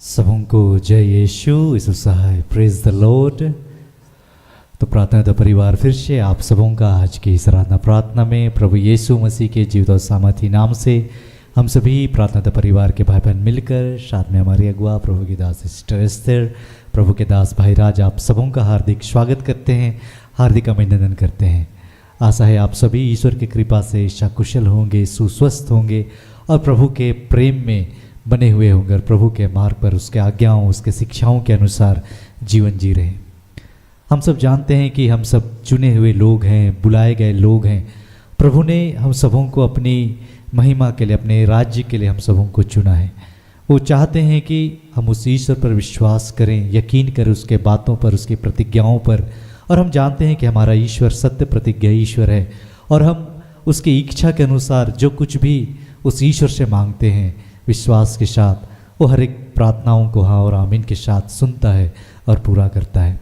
सबों को जय यीशु यीशु सहाय, प्रेज द लॉर्ड। तो प्रार्थना का परिवार फिर से आप सबों का आज की इस आराधना प्रार्थना में प्रभु यीशु मसीह के जीवित और सामर्थी नाम से हम सभी प्रार्थना का परिवार के भाई बहन मिलकर साथ में हमारे अगुआ प्रभु के दास सिस्टर एस्तर, प्रभु के दास भाई राज, आप सबों का हार्दिक स्वागत करते हैं, हार्दिक अभिनंदन करते हैं। आशा है आप सभी ईश्वर की कृपा से सकुशल होंगे, सुस्वस्थ होंगे और प्रभु के प्रेम में बने हुए होंगे और प्रभु के मार्ग पर उसके आज्ञाओं उसके शिक्षाओं के अनुसार जीवन जी रहे। हम सब जानते हैं कि हम सब चुने हुए लोग हैं, बुलाए गए लोग हैं। प्रभु ने हम सबों को अपनी महिमा के लिए, अपने राज्य के लिए हम सबों को चुना है। वो चाहते हैं कि हम उस ईश्वर पर विश्वास करें, यकीन करें उसके बातों पर, उसकी प्रतिज्ञाओं पर। और हम जानते हैं कि हमारा ईश्वर सत्य प्रतिज्ञा ईश्वर है और हम उसकी इच्छा के अनुसार जो कुछ भी उस ईश्वर से मांगते हैं विश्वास के साथ, वो हर एक प्रार्थनाओं को हाँ और आमीन के साथ सुनता है और पूरा करता है।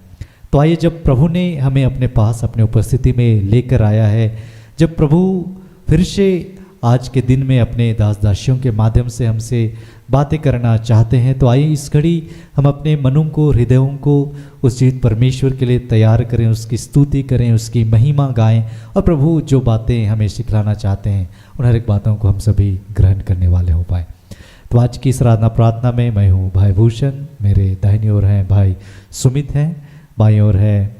तो आइए, जब प्रभु ने हमें अपने पास अपने उपस्थिति में लेकर आया है, जब प्रभु फिर से आज के दिन में अपने दास दासियों के माध्यम से हमसे बातें करना चाहते हैं, तो आइए इस घड़ी हम अपने मनों को, हृदयों को उस जीवित परमेश्वर के लिए तैयार करें, उसकी स्तुति करें, उसकी महिमा गाएं और प्रभु जो बातें हमें सिखलाना चाहते हैं उन हर एक बातों को हम सभी ग्रहण करने वाले हो पाए। तो आज की इस आराधना प्रार्थना में मैं हूँ भाई भूषण, मेरे दाहिनी ओर हैं भाई सुमित हैं, बाईं ओर है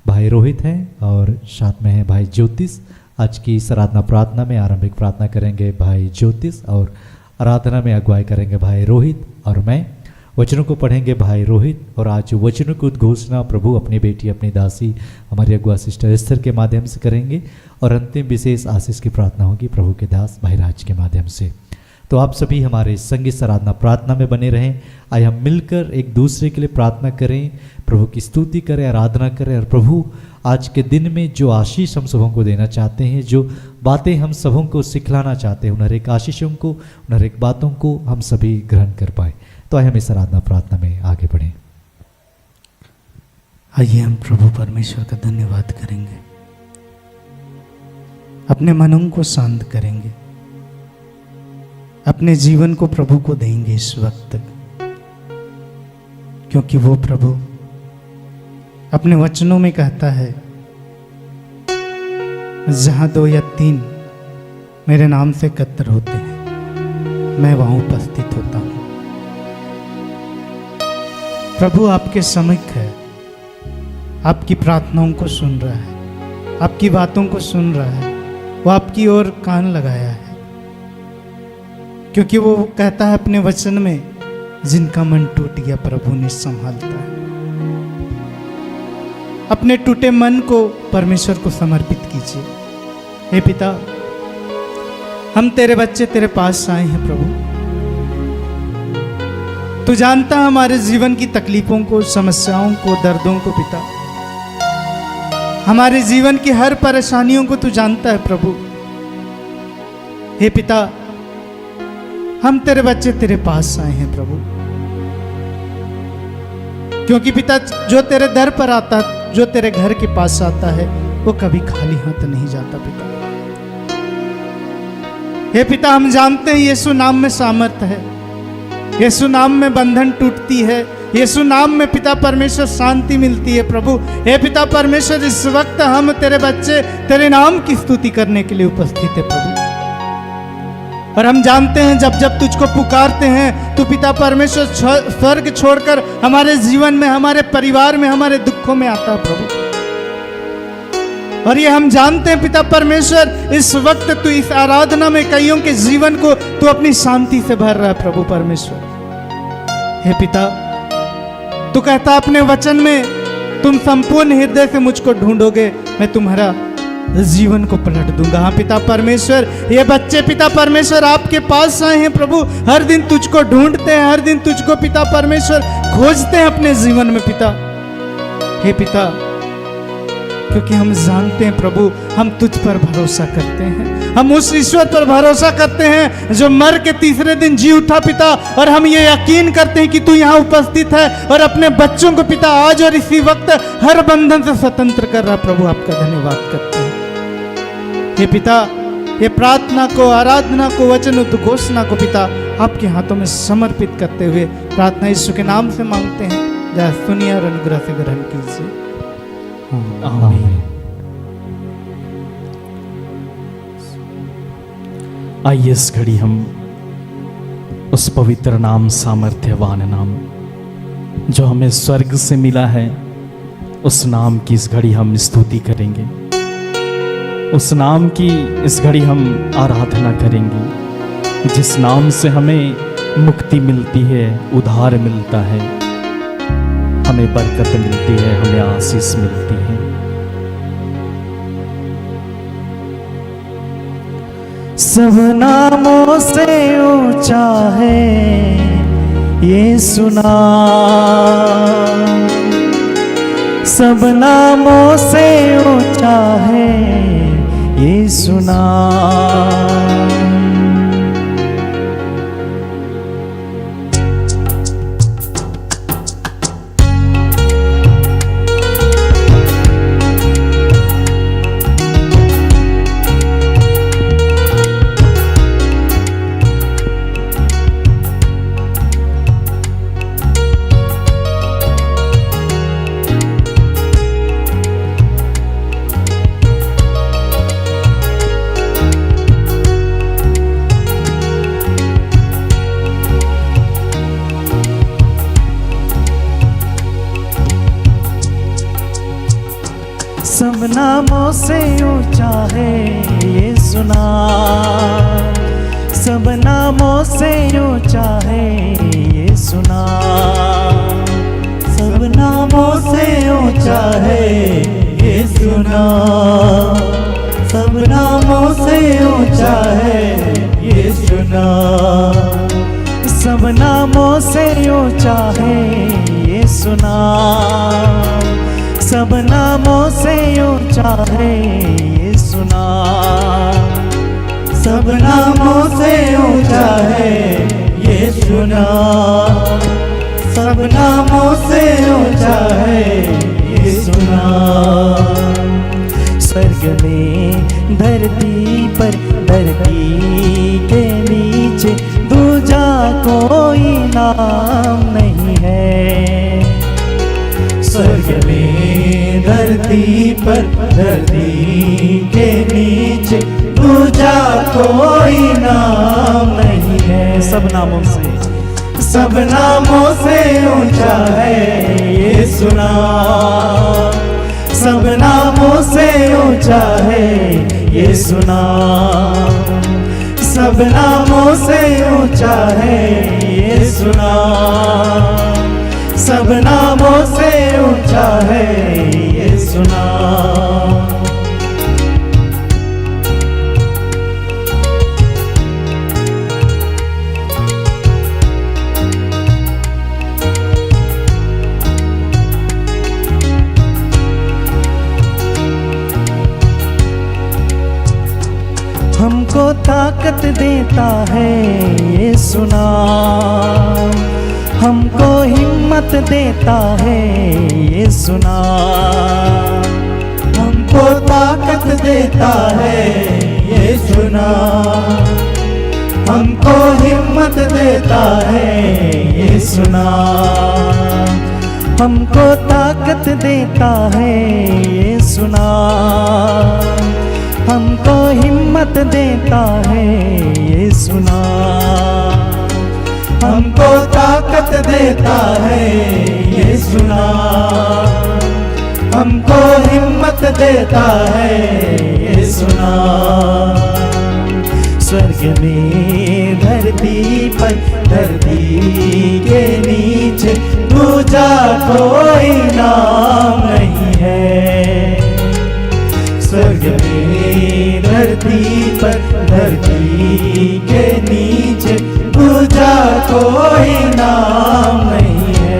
भाई रोहित हैं और साथ में है भाई ज्योतिष। आज की इस आराधना प्रार्थना में आरंभिक प्रार्थना करेंगे भाई ज्योतिष और आराधना में अगुवाई करेंगे भाई रोहित और मैं। वचनों को पढ़ेंगे भाई रोहित और आज वचनों की उद्घोषणा प्रभु अपनी बेटी, अपनी दासी हमारी अगुआ सिस्टर एस्तर के माध्यम से करेंगे और अंतिम विशेष आशीष की प्रार्थना होगी प्रभु के दास भाई राज के माध्यम से। तो आप सभी हमारे संगीत आराधना प्रार्थना में बने रहें। आइए हम मिलकर एक दूसरे के लिए प्रार्थना करें, प्रभु की स्तुति करें, आराधना करें और प्रभु आज के दिन में जो आशीष हम सबों को देना चाहते हैं, जो बातें हम सबों को सिखलाना चाहते हैं, उन हर एक आशीषों को, उन हर एक बातों को हम सभी ग्रहण कर पाए। तो आइए हम इस आराधना प्रार्थना में आगे बढ़ें। आइए हम प्रभु परमेश्वर का धन्यवाद करेंगे, अपने मनों को शांत करेंगे, अपने जीवन को प्रभु को देंगे इस वक्त, क्योंकि वो प्रभु अपने वचनों में कहता है, जहां 2 या 3 मेरे नाम से एकत्र होते हैं मैं वहां उपस्थित होता हूं। प्रभु आपके समीप है, आपकी प्रार्थनाओं को सुन रहा है, आपकी बातों को सुन रहा है, वो आपकी ओर कान लगाया है, क्योंकि वो कहता है अपने वचन में, जिनका मन टूट गया प्रभु ने संभालता है। अपने टूटे मन को परमेश्वर को समर्पित कीजिए। हे पिता, हम तेरे बच्चे तेरे पास आए हैं प्रभु। तू जानता है हमारे जीवन की तकलीफों को, समस्याओं को, दर्दों को पिता, हमारे जीवन की हर परेशानियों को तू जानता है प्रभु। हे पिता, हम तेरे बच्चे तेरे पास आए हैं प्रभु, क्योंकि पिता जो तेरे दर पर आता है, जो तेरे घर के पास आता है, वो कभी खाली हाथ नहीं जाता पिता। हे पिता, हम जानते हैं यीशु नाम में सामर्थ है, यीशु नाम में बंधन टूटती है, यीशु नाम में पिता परमेश्वर शांति मिलती है प्रभु। हे पिता परमेश्वर, इस वक्त हम तेरे बच्चे तेरे नाम की स्तुति करने के लिए उपस्थित है प्रभु। और हम जानते हैं जब जब तुझको पुकारते हैं तो पिता परमेश्वर स्वर्ग छोड़कर हमारे जीवन में, हमारे परिवार में, हमारे दुखों में आता है प्रभु। और ये हम जानते हैं पिता परमेश्वर, इस वक्त तू इस आराधना में कईयों के जीवन को तू अपनी शांति से भर रहा है प्रभु परमेश्वर। हे पिता, तू कहता अपने वचन में, तुम संपूर्ण हृदय से मुझको ढूंढोगे, मैं तुम्हारा जीवन को पलट दूंगा। हाँ पिता परमेश्वर, ये बच्चे पिता परमेश्वर आपके पास आए हैं प्रभु, हर दिन तुझको ढूंढते हैं, हर दिन तुझको पिता परमेश्वर खोजते हैं अपने जीवन में पिता। हे पिता, क्योंकि हम जानते हैं प्रभु, हम तुझ पर भरोसा करते हैं, हम उस ईश्वर पर भरोसा करते हैं जो मर के तीसरे दिन जी उठा पिता। और हम ये यकीन करते हैं कि तू यहाँ उपस्थित है और अपने बच्चों को पिता आज और इसी वक्त हर बंधन से स्वतंत्र कर रहा प्रभु। आपका धन्यवाद करते हैं हे पिता, ये प्रार्थना को, आराधना को, वचन उद्घोषणा को पिता आपके हाथों में समर्पित करते हुए प्रार्थना यीशु के नाम से मांगते हैं। जय सुनिए और अनुग्रह से ग्रहण कीजिए। आमीन। आइए इस घड़ी हम उस पवित्र नाम, सामर्थ्यवान नाम जो हमें स्वर्ग से मिला है, उस नाम की इस घड़ी हम स्तुति करेंगे। उस नाम की इस घड़ी हम आराधना करेंगे, जिस नाम से हमें मुक्ति मिलती है, उद्धार मिलता है, हमें बरकत मिलती है, हमें आशीष मिलती है। सब नामों से ऊंचा है यीशु नाम, सब नामों से ऊंचा है यीशु नाम। सब नामों से ऊंचा है यीशु नाम, सब नामों से ऊंचा है यीशु नाम, सब नामों से ऊंचा है यीशु नाम, सब नामों से ऊंचा है यीशु नाम, सब नामों से ऊंचा है यीशु नाम, सब नामों से ऊंचा है यीशु नाम, सब नामों से ऊंचा है यीशु नाम, सब नामों से ऊंचा है यीशु नाम। स्वर्ग में धरती पर, धरती के नीचे दूजा कोई नाम नहीं है। स्वर्ग में धरती पर, धरती के नीचे दूजा कोई नाम नहीं है। सब नामों से, सब नामों से ऊंचा है यीशु नाम, सब नामों से ऊंचा है यीशु नाम, सब नामों से ऊंचा है यीशु नाम, सब नामों से ऊंचा है यीशु नाम। हमको ताकत देता है यीशु नाम, हमको हिम्मत देता है यीशु नाम, हमको ताकत देता है यीशु नाम, हमको हिम्मत देता है यीशु नाम, हमको ताकत देता है यीशु नाम, हमको हिम्मत देता है यीशु नाम, हमको ताकत देता है यीशु नाम, हमको हिम्मत देता है यीशु नाम। स्वर्ग में धरती पर, धरती के नीचे दूजा कोई नाम नहीं है। स्वर्ग में धरती पर, धरती के नीचे दूजा कोई नाम नहीं है।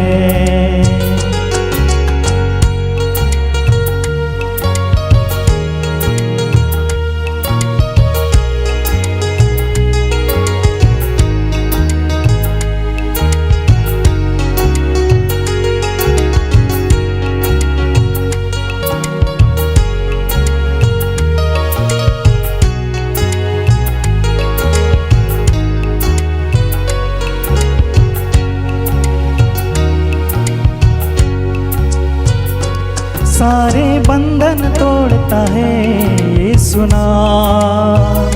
सारे बंधन तोड़ता है यीशु नाम,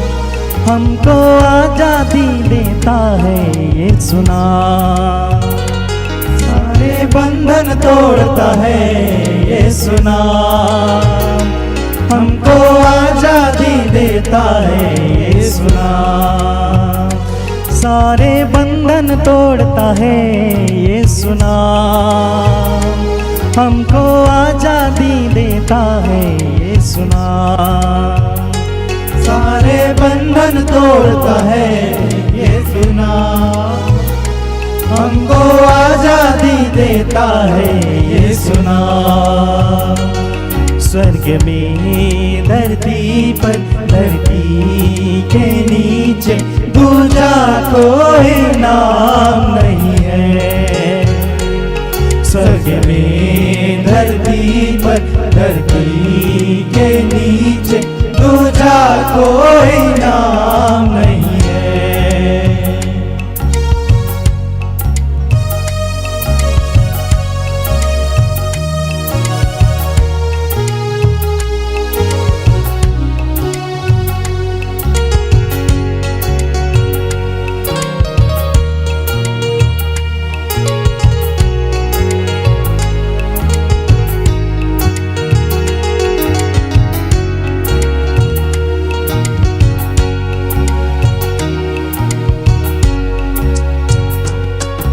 हमको आजादी देता है यीशु नाम। सारे बंधन तोड़ता है यीशु नाम, हमको आजादी देता है यीशु नाम। सारे बंधन तोड़ता है यीशु नाम, हमको आजादी देता है यीशु नाम। सारे बंधन तोड़ता है यीशु नाम, हमको आजादी देता है यीशु नाम। स्वर्ग में धरती पर, धरती के नीचे दूजा कोई नाम नहीं है। स्वर्ग में धरती पर, धरती के नीचे दूजा कोई नाम नहीं है।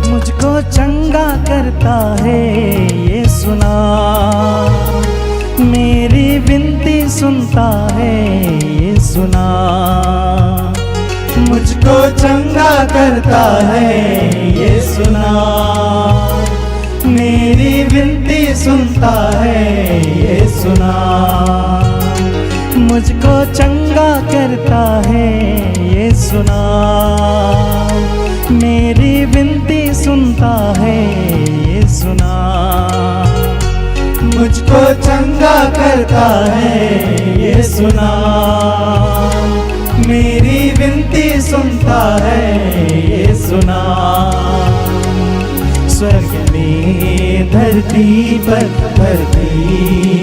मुझको चंगा करता है यीशु नाम, मेरी विनती सुनता है यीशु नाम। मुझको चंगा करता है यीशु नाम, मेरी विनती सुनता है यीशु नाम। मुझको चंगा करता है यीशु नाम, मेरी विनती सुनता है यीशु नाम। मुझको चंगा करता है यीशु नाम, मेरी विनती सुनता है यीशु नाम। स्वर्ग में धरती पर, धरती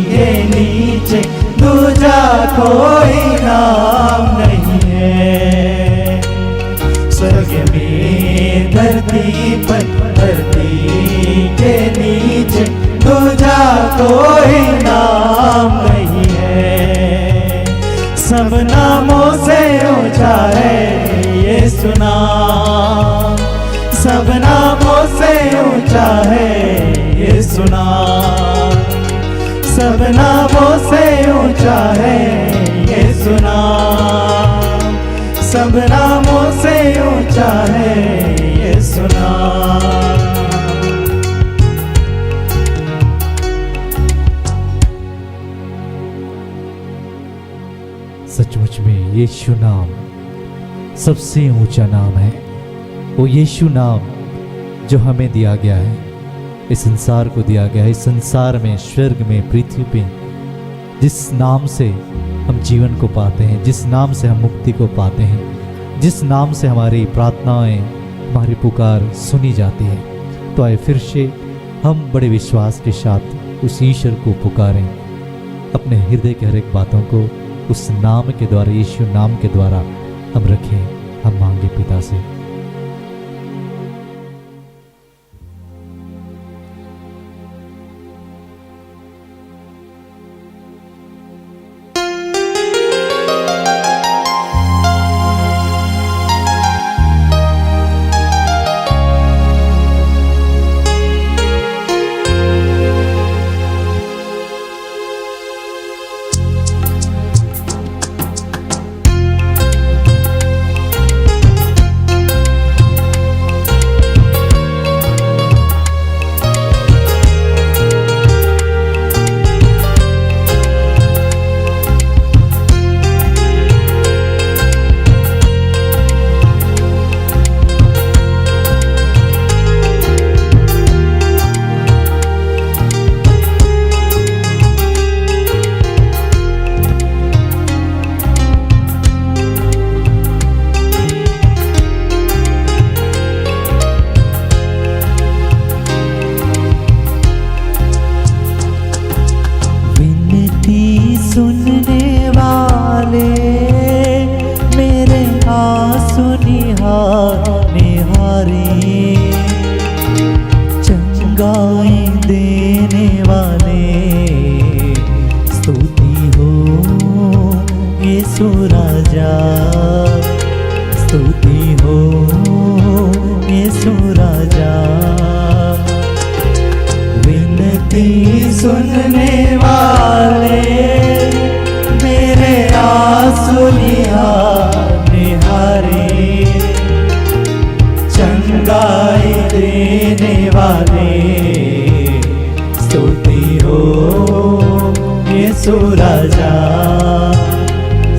के नीचे दूजा कोई नाम नहीं है। स्वर्ग में धरती पर, धरती के नीचे दूजा कोई नाम नहीं है। सब नामों से ऊंचा है यीशु नाम, सब नामों से ऊंचा है यीशु नाम। सब नामों से ऊंचा है यीशु नाम, सब नामों से ऊंचा है यीशु नाम। सचमुच में यीशु नाम सबसे ऊंचा नाम है। वो यीशु नाम जो हमें दिया गया है, इस संसार को दिया गया है। इस संसार में, स्वर्ग में, पृथ्वी पे जिस नाम से हम जीवन को पाते हैं, जिस नाम से हम मुक्ति को पाते हैं, जिस नाम से हमारी प्रार्थनाएं, हमारी पुकार सुनी जाती है, तो आए फिर से हम बड़े विश्वास के साथ उस ईश्वर को पुकारें। अपने हृदय के हर एक बातों को उस नाम के द्वारा, यीशु नाम के द्वारा हम रखें। हम मांगे पिता से। हारे, चंगाई देने वाले, स्तुति हो यीशु राजा, स्तुति हो यीशु राजा। विनती सुनने वाले, मेरे आंसू निहारे, चंगाई देने वाले, स्तुति हो यीशु राजा,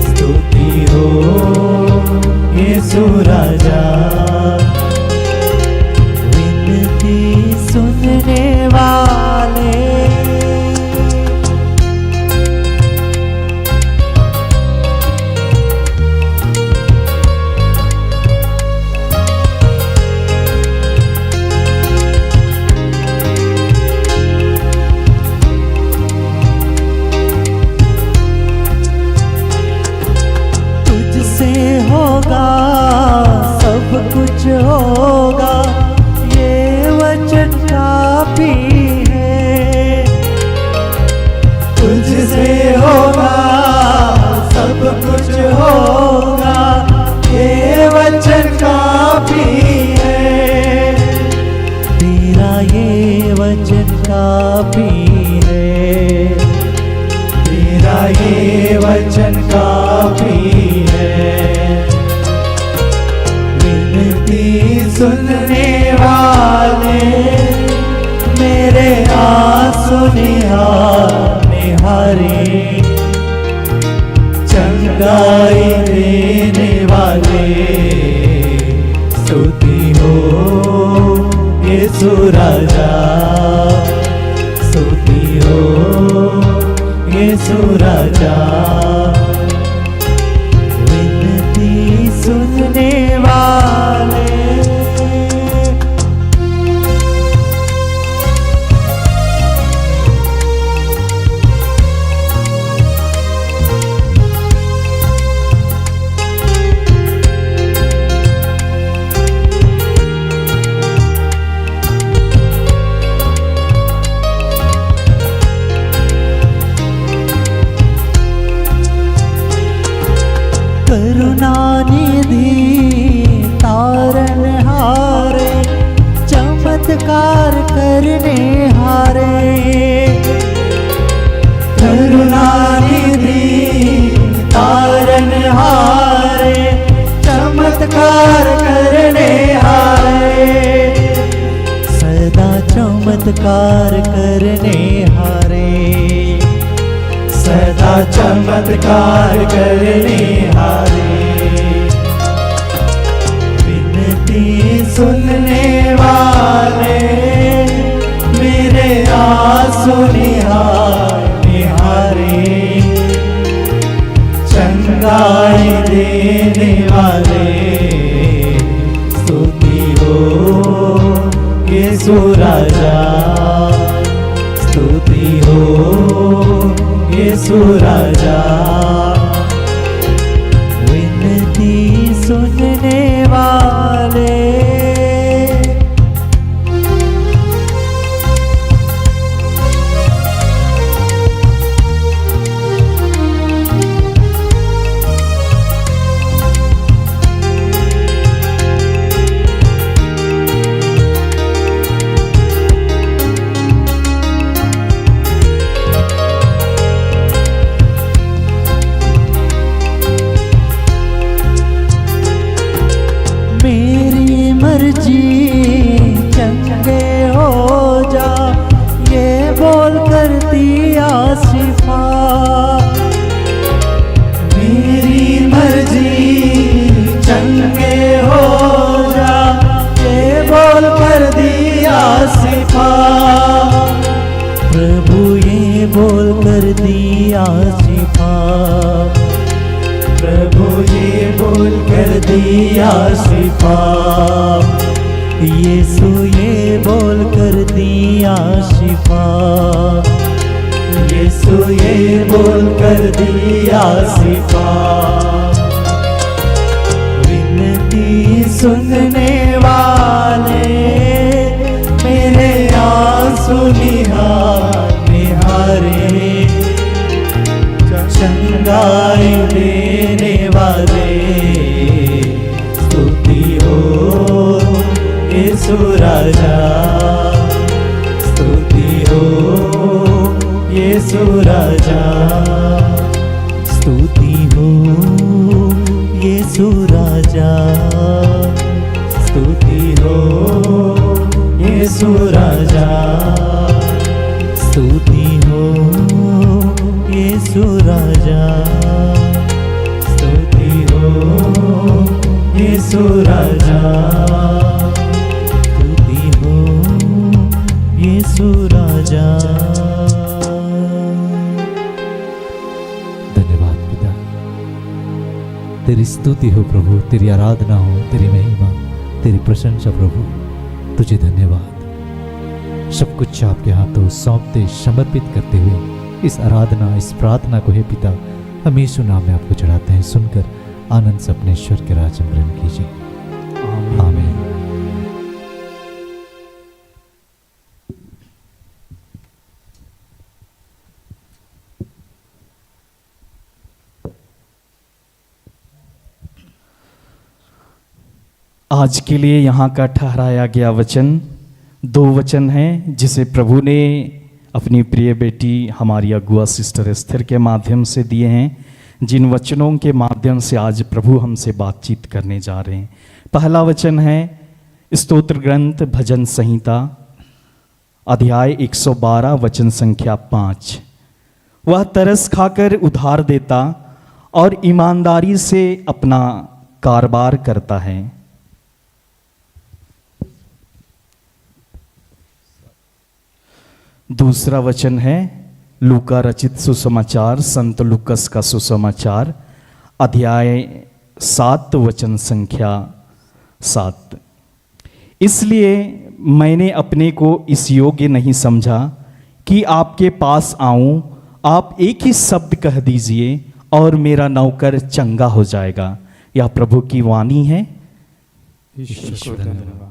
स्तुति हो यीशु राजा। विनती सुनने वाले, तुझसे होगा सब कुछ होगा, ये वचन काफी है। तुझसे होगा सब कुछ होगा, ये वचन काफी है। तेरा ये वचन काफी है, तेरा ये वचन काफी है। विनती सुनने वाले, मेरे आंसू निहारे, चंगाई देने वाले, स्तुति हो यीशु राजा, स्तुति हो यीशु राजा। विनती सुनने वाले, करुणानिधि तारनहारे, चमत्कार करने हारे। करुणानिधि तारनहारे, चमत्कार करने हारे, सदा चमत्कार करने हारे, सदा चमत्कार करने हारे। विनती सुनने वाले, मेरे आंसू निहारे, चंगाई देने वाले, स्तुति हो यीशु राजा, स्तुति हो यीशु राजा। विनती सुनने वाले, मर्जी चंगे हो जा, ये बोल कर दिया शिफा। मेरी मर्जी चंगे हो जा, ये बोल कर दिया शिफा। प्रभु ये बोल कर दिया शिफा, प्रभु ये बोल कर दिया शिफा। यीशु ये बोल कर दिया शिफा, यीशु ये बोल कर दिया शिफा। विनती सुनने वाला, यीशु राजा स्तुति हो यीशु राजा स्तुति हो यीशु राजा स्तुति हो यीशु राजा स्तुति हो यीशु राजा स्तुति हो यीशु राजा स्तुति हो यीशु राजा। धन्यवाद पिता, तेरी स्तुति हो प्रभु, तेरी आराधना हो, तेरी महिमा, तेरी प्रशंसा प्रभु, तुझे धन्यवाद। सब कुछ आपके हाथों सौंपते समर्पित करते हुए इस आराधना इस प्रार्थना को हे पिता हम यीशु नाम में आपको चढ़ाते हैं। सुनकर आनंद से अपने ईश्वर के राज में ग्रहण कीजिए। आमीन। आज के लिए यहाँ का ठहराया गया वचन 2 वचन हैं जिसे प्रभु ने अपनी प्रिय बेटी हमारी अगुआ सिस्टर एस्थर के माध्यम से दिए हैं, जिन वचनों के माध्यम से आज प्रभु हमसे बातचीत करने जा रहे हैं। पहला वचन है स्तोत्र ग्रंथ भजन संहिता अध्याय 112 वचन संख्या 5। वह तरस खाकर उधार देता और ईमानदारी से अपना कारोबार करता है। दूसरा वचन है लूका रचित सुसमाचार, संत लूकस का सुसमाचार अध्याय 7 वचन संख्या 7। इसलिए मैंने अपने को इस योग्य नहीं समझा कि आपके पास आऊं, आप एक ही शब्द कह दीजिए और मेरा नौकर चंगा हो जाएगा। यह प्रभु की वाणी है। ईश्वर को धन्यवाद।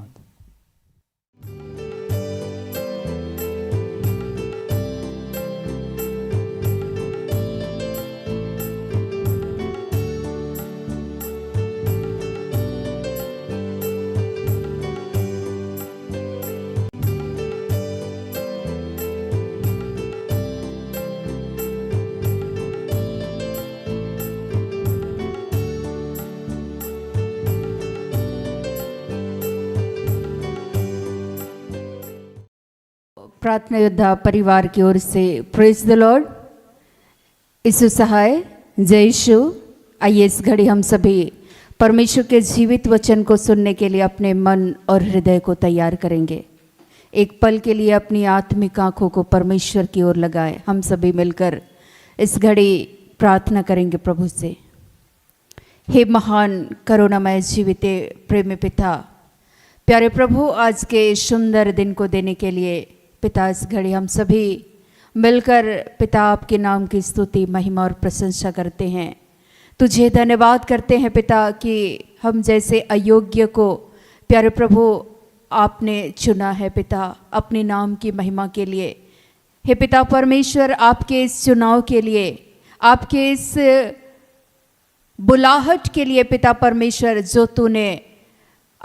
प्रार्थना योद्धा परिवार की ओर से प्रेज द लॉर्ड। यीशु सहाय, जय यीशु। आइए इस घड़ी हम सभी परमेश्वर के जीवित वचन को सुनने के लिए अपने मन और हृदय को तैयार करेंगे। एक पल के लिए अपनी आत्मिक आंखों को परमेश्वर की ओर लगाए। हम सभी मिलकर इस घड़ी प्रार्थना करेंगे प्रभु से। हे महान करुणामय जीवित प्रेमी पिता, प्यारे प्रभु, आज के सुंदर दिन को देने के लिए पिता इस घड़ी हम सभी मिलकर पिता आपके नाम की स्तुति महिमा और प्रशंसा करते हैं। तुझे धन्यवाद करते हैं पिता कि हम जैसे अयोग्य को प्यारे प्रभु आपने चुना है पिता अपने नाम की महिमा के लिए। हे पिता परमेश्वर, आपके इस चुनाव के लिए, आपके इस बुलाहट के लिए पिता परमेश्वर, जो तूने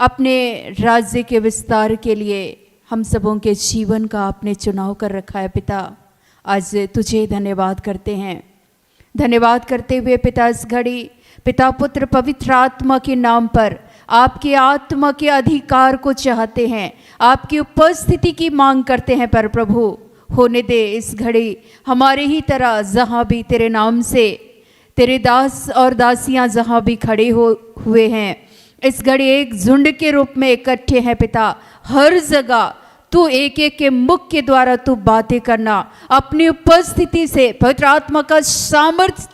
अपने राज्य के विस्तार के लिए हम सबों के जीवन का आपने चुनाव कर रखा है पिता, आज तुझे धन्यवाद करते हैं। धन्यवाद करते हुए पिता इस घड़ी पिता पुत्र पवित्र आत्मा के नाम पर आपके आत्मा के अधिकार को चाहते हैं, आपकी उपस्थिति की मांग करते हैं। पर प्रभु होने दे इस घड़ी हमारे ही तरह जहाँ भी तेरे नाम से तेरे दास और दासियाँ जहाँ भी खड़े हुए हैं, इस घड़ी एक झुंड के रूप में इकट्ठे हैं पिता। हर जगह तू एक एक के मुख के द्वारा तू बातें करना, अपनी उपस्थिति से पवित्र आत्मा का सामर्थ्य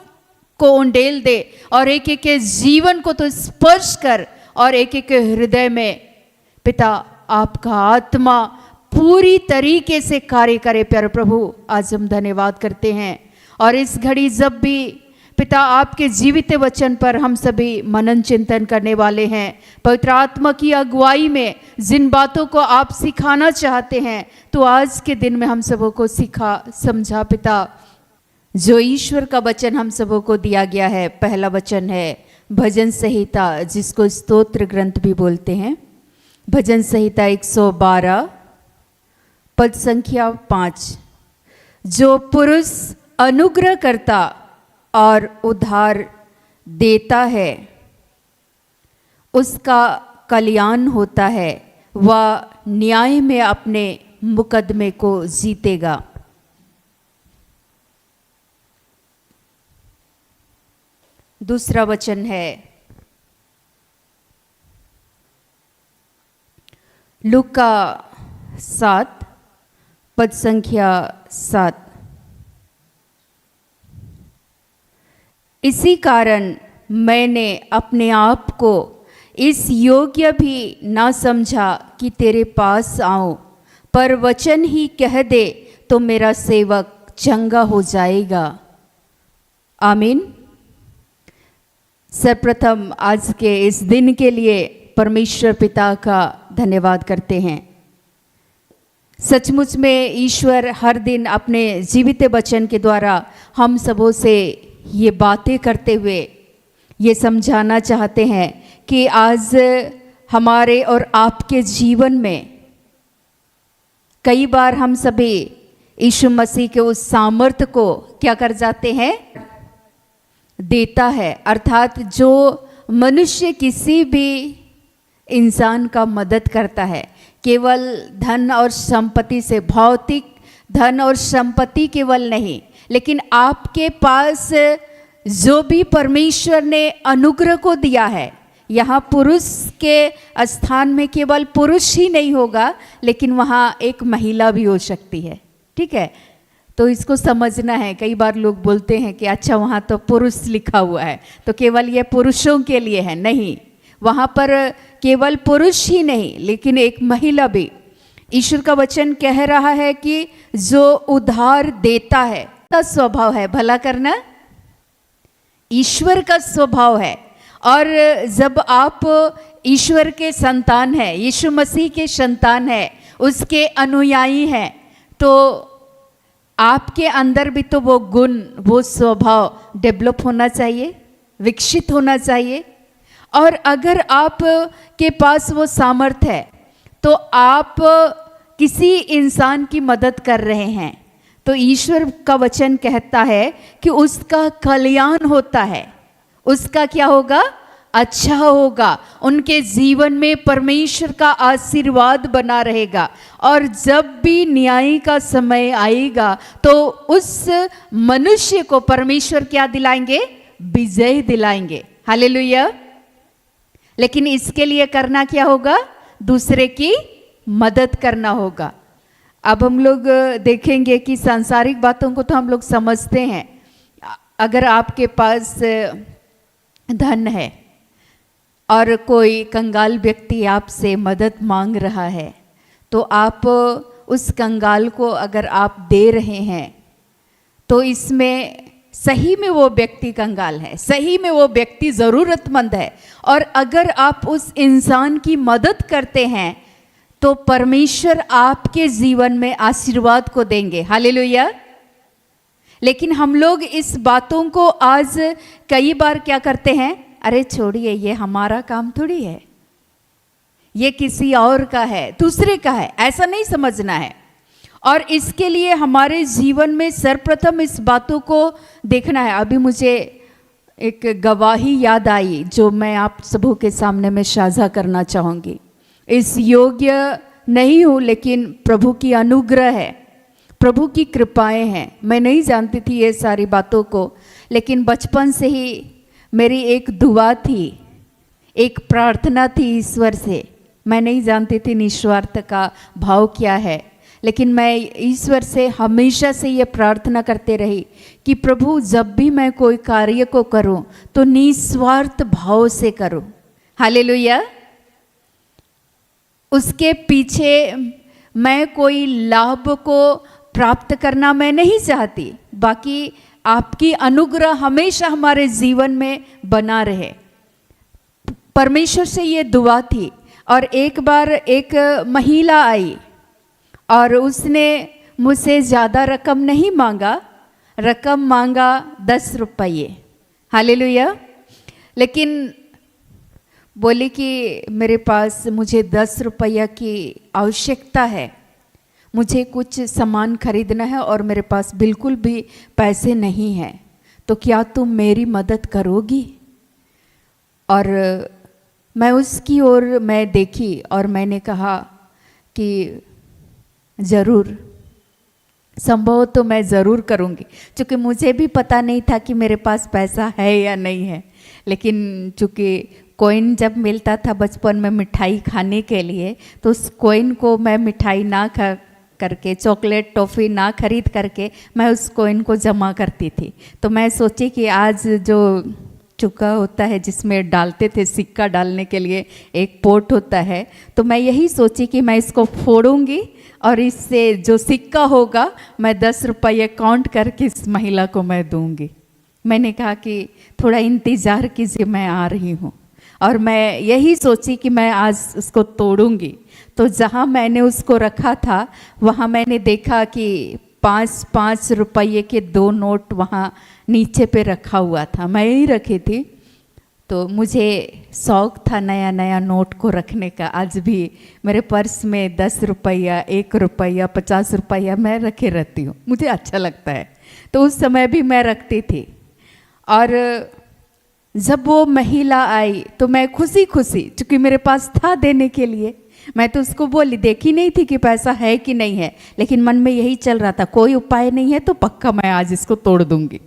को उंडेल दे और एक एक के जीवन को तो स्पर्श कर और एक एक के हृदय में पिता आपका आत्मा पूरी तरीके से कार्य करे। प्यारे प्रभु, आज हम धन्यवाद करते हैं। और इस घड़ी जब भी पिता आपके जीवित वचन पर हम सभी मनन चिंतन करने वाले हैं, पवित्र आत्मा की अगुवाई में जिन बातों को आप सिखाना चाहते हैं, तो आज के दिन में हम सबों को सिखा समझा पिता। जो ईश्वर का वचन हम सबों को दिया गया है, पहला वचन है भजन संहिता, जिसको स्तोत्र ग्रंथ भी बोलते हैं। भजन संहिता 112 पद संख्या 5। जो पुरुष अनुग्रह करता और उधार देता है उसका कल्याण होता है, वह न्याय में अपने मुकदमे को जीतेगा। दूसरा वचन है लूका 7 पद संख्या 7। इसी कारण मैंने अपने आप को इस योग्य भी ना समझा कि तेरे पास आऊं, पर वचन ही कह दे तो मेरा सेवक चंगा हो जाएगा। आमीन। सर्वप्रथम आज के इस दिन के लिए परमेश्वर पिता का धन्यवाद करते हैं। सचमुच में ईश्वर हर दिन अपने जीवित वचन के द्वारा हम सबों से ये बातें करते हुए ये समझाना चाहते हैं कि आज हमारे और आपके जीवन में कई बार हम सभी यीशु मसीह के उस सामर्थ्य को क्या कर जाते हैं, देता है। अर्थात जो मनुष्य किसी भी इंसान का मदद करता है, केवल धन और संपत्ति से, भौतिक धन और संपत्ति केवल नहीं, लेकिन आपके पास जो भी परमेश्वर ने अनुग्रह को दिया है, यहाँ पुरुष के स्थान में केवल पुरुष ही नहीं होगा, लेकिन वहाँ एक महिला भी हो सकती है। ठीक है, तो इसको समझना है। कई बार लोग बोलते हैं कि अच्छा वहाँ तो पुरुष लिखा हुआ है तो केवल ये पुरुषों के लिए है। नहीं, वहाँ पर केवल पुरुष ही नहीं लेकिन एक महिला भी। ईश्वर का वचन कह रहा है कि जो उधार देता है, का स्वभाव है भला करना, ईश्वर का स्वभाव है। और जब आप ईश्वर के संतान हैं, यीशु मसीह के संतान हैं, उसके अनुयायी हैं, तो आपके अंदर भी तो वो गुण, वो स्वभाव डेवलप होना चाहिए, विकसित होना चाहिए। और अगर आप के पास वो सामर्थ्य है तो आप किसी इंसान की मदद कर रहे हैं तो ईश्वर का वचन कहता है कि उसका कल्याण होता है, उसका क्या होगा, अच्छा होगा, उनके जीवन में परमेश्वर का आशीर्वाद बना रहेगा। और जब भी न्याय का समय आएगा तो उस मनुष्य को परमेश्वर क्या दिलाएंगे, विजय दिलाएंगे। हालेलुया। लेकिन इसके लिए करना क्या होगा, दूसरे की मदद करना होगा। अब हम लोग देखेंगे कि सांसारिक बातों को तो हम लोग समझते हैं। अगर आपके पास धन है और कोई कंगाल व्यक्ति आपसे मदद मांग रहा है तो आप उस कंगाल को अगर आप दे रहे हैं तो इसमें सही में वो व्यक्ति कंगाल है, सही में वो व्यक्ति ज़रूरतमंद है। और अगर आप उस इंसान की मदद करते हैं तो परमेश्वर आपके जीवन में आशीर्वाद को देंगे। हालेलुया। लेकिन हम लोग इस बातों को आज कई बार क्या करते हैं, अरे छोड़िए, ये हमारा काम थोड़ी है, ये किसी और का है, दूसरे का है, ऐसा नहीं समझना है। और इसके लिए हमारे जीवन में सर्वप्रथम इस बातों को देखना है। अभी मुझे एक गवाही याद आई जो मैं आप सबों के सामने में साझा करना चाहूँगी। इस योग्य नहीं हूँ लेकिन प्रभु की अनुग्रह है, प्रभु की कृपाएं हैं। मैं नहीं जानती थी ये सारी बातों को, लेकिन बचपन से ही मेरी एक दुआ थी, एक प्रार्थना थी ईश्वर से। मैं नहीं जानती थी निस्वार्थ का भाव क्या है, लेकिन मैं ईश्वर से हमेशा से ये प्रार्थना करते रही कि प्रभु जब भी मैं कोई कार्य को करूं तो निस्वार्थ भाव से करूं। हालेलुया। उसके पीछे मैं कोई लाभ को प्राप्त करना मैं नहीं चाहती, बाकी आपकी अनुग्रह हमेशा हमारे जीवन में बना रहे। परमेश्वर से ये दुआ थी। और एक बार एक महिला आई और उसने मुझसे ज़्यादा रकम नहीं मांगा, रकम मांगा 10 रुपये। हालेलुया। लेकिन बोले कि मेरे पास मुझे 10 रुपया की आवश्यकता है, मुझे कुछ सामान खरीदना है और मेरे पास बिल्कुल भी पैसे नहीं हैं, तो क्या तुम मेरी मदद करोगी? और मैं उसकी ओर मैं देखी और मैंने कहा कि ज़रूर, संभव तो मैं ज़रूर करूँगी, क्योंकि मुझे भी पता नहीं था कि मेरे पास पैसा है या नहीं है। लेकिन चूँकि कॉइन जब मिलता था बचपन में मिठाई खाने के लिए, तो उस कॉइन को मैं मिठाई ना खा करके, चॉकलेट टॉफ़ी ना खरीद करके मैं उस कॉइन को जमा करती थी। तो मैं सोची कि आज जो चुका होता है जिसमें डालते थे, सिक्का डालने के लिए एक पोर्ट होता है, तो मैं यही सोची कि मैं इसको फोड़ूंगी और इससे जो सिक्का होगा मैं 10 रुपये काउंट करके इस महिला को मैं दूंगी। मैंने कहा कि थोड़ा इंतज़ार कीजिए, मैं आ रही हूँ। और मैं यही सोची कि मैं आज उसको तोड़ूंगी। तो जहाँ मैंने उसको रखा था वहाँ मैंने देखा कि 5-5 रुपये के 2 नोट वहाँ नीचे पे रखा हुआ था, मैं यही रखी थी। तो मुझे शौक़ था नया नया नोट को रखने का। आज भी मेरे पर्स में 10 रुपया, 1 रुपया, 50 रुपया मैं रखे रहती हूँ, मुझे अच्छा लगता है। तो उस समय भी मैं रखती थी। और जब वो महिला आई तो मैं खुशी खुशी, चूँकि मेरे पास था देने के लिए, मैं तो उसको बोली, देखी नहीं थी कि पैसा है कि नहीं है, लेकिन मन में यही चल रहा था कोई उपाय नहीं है तो पक्का मैं आज इसको तोड़ दूंगी।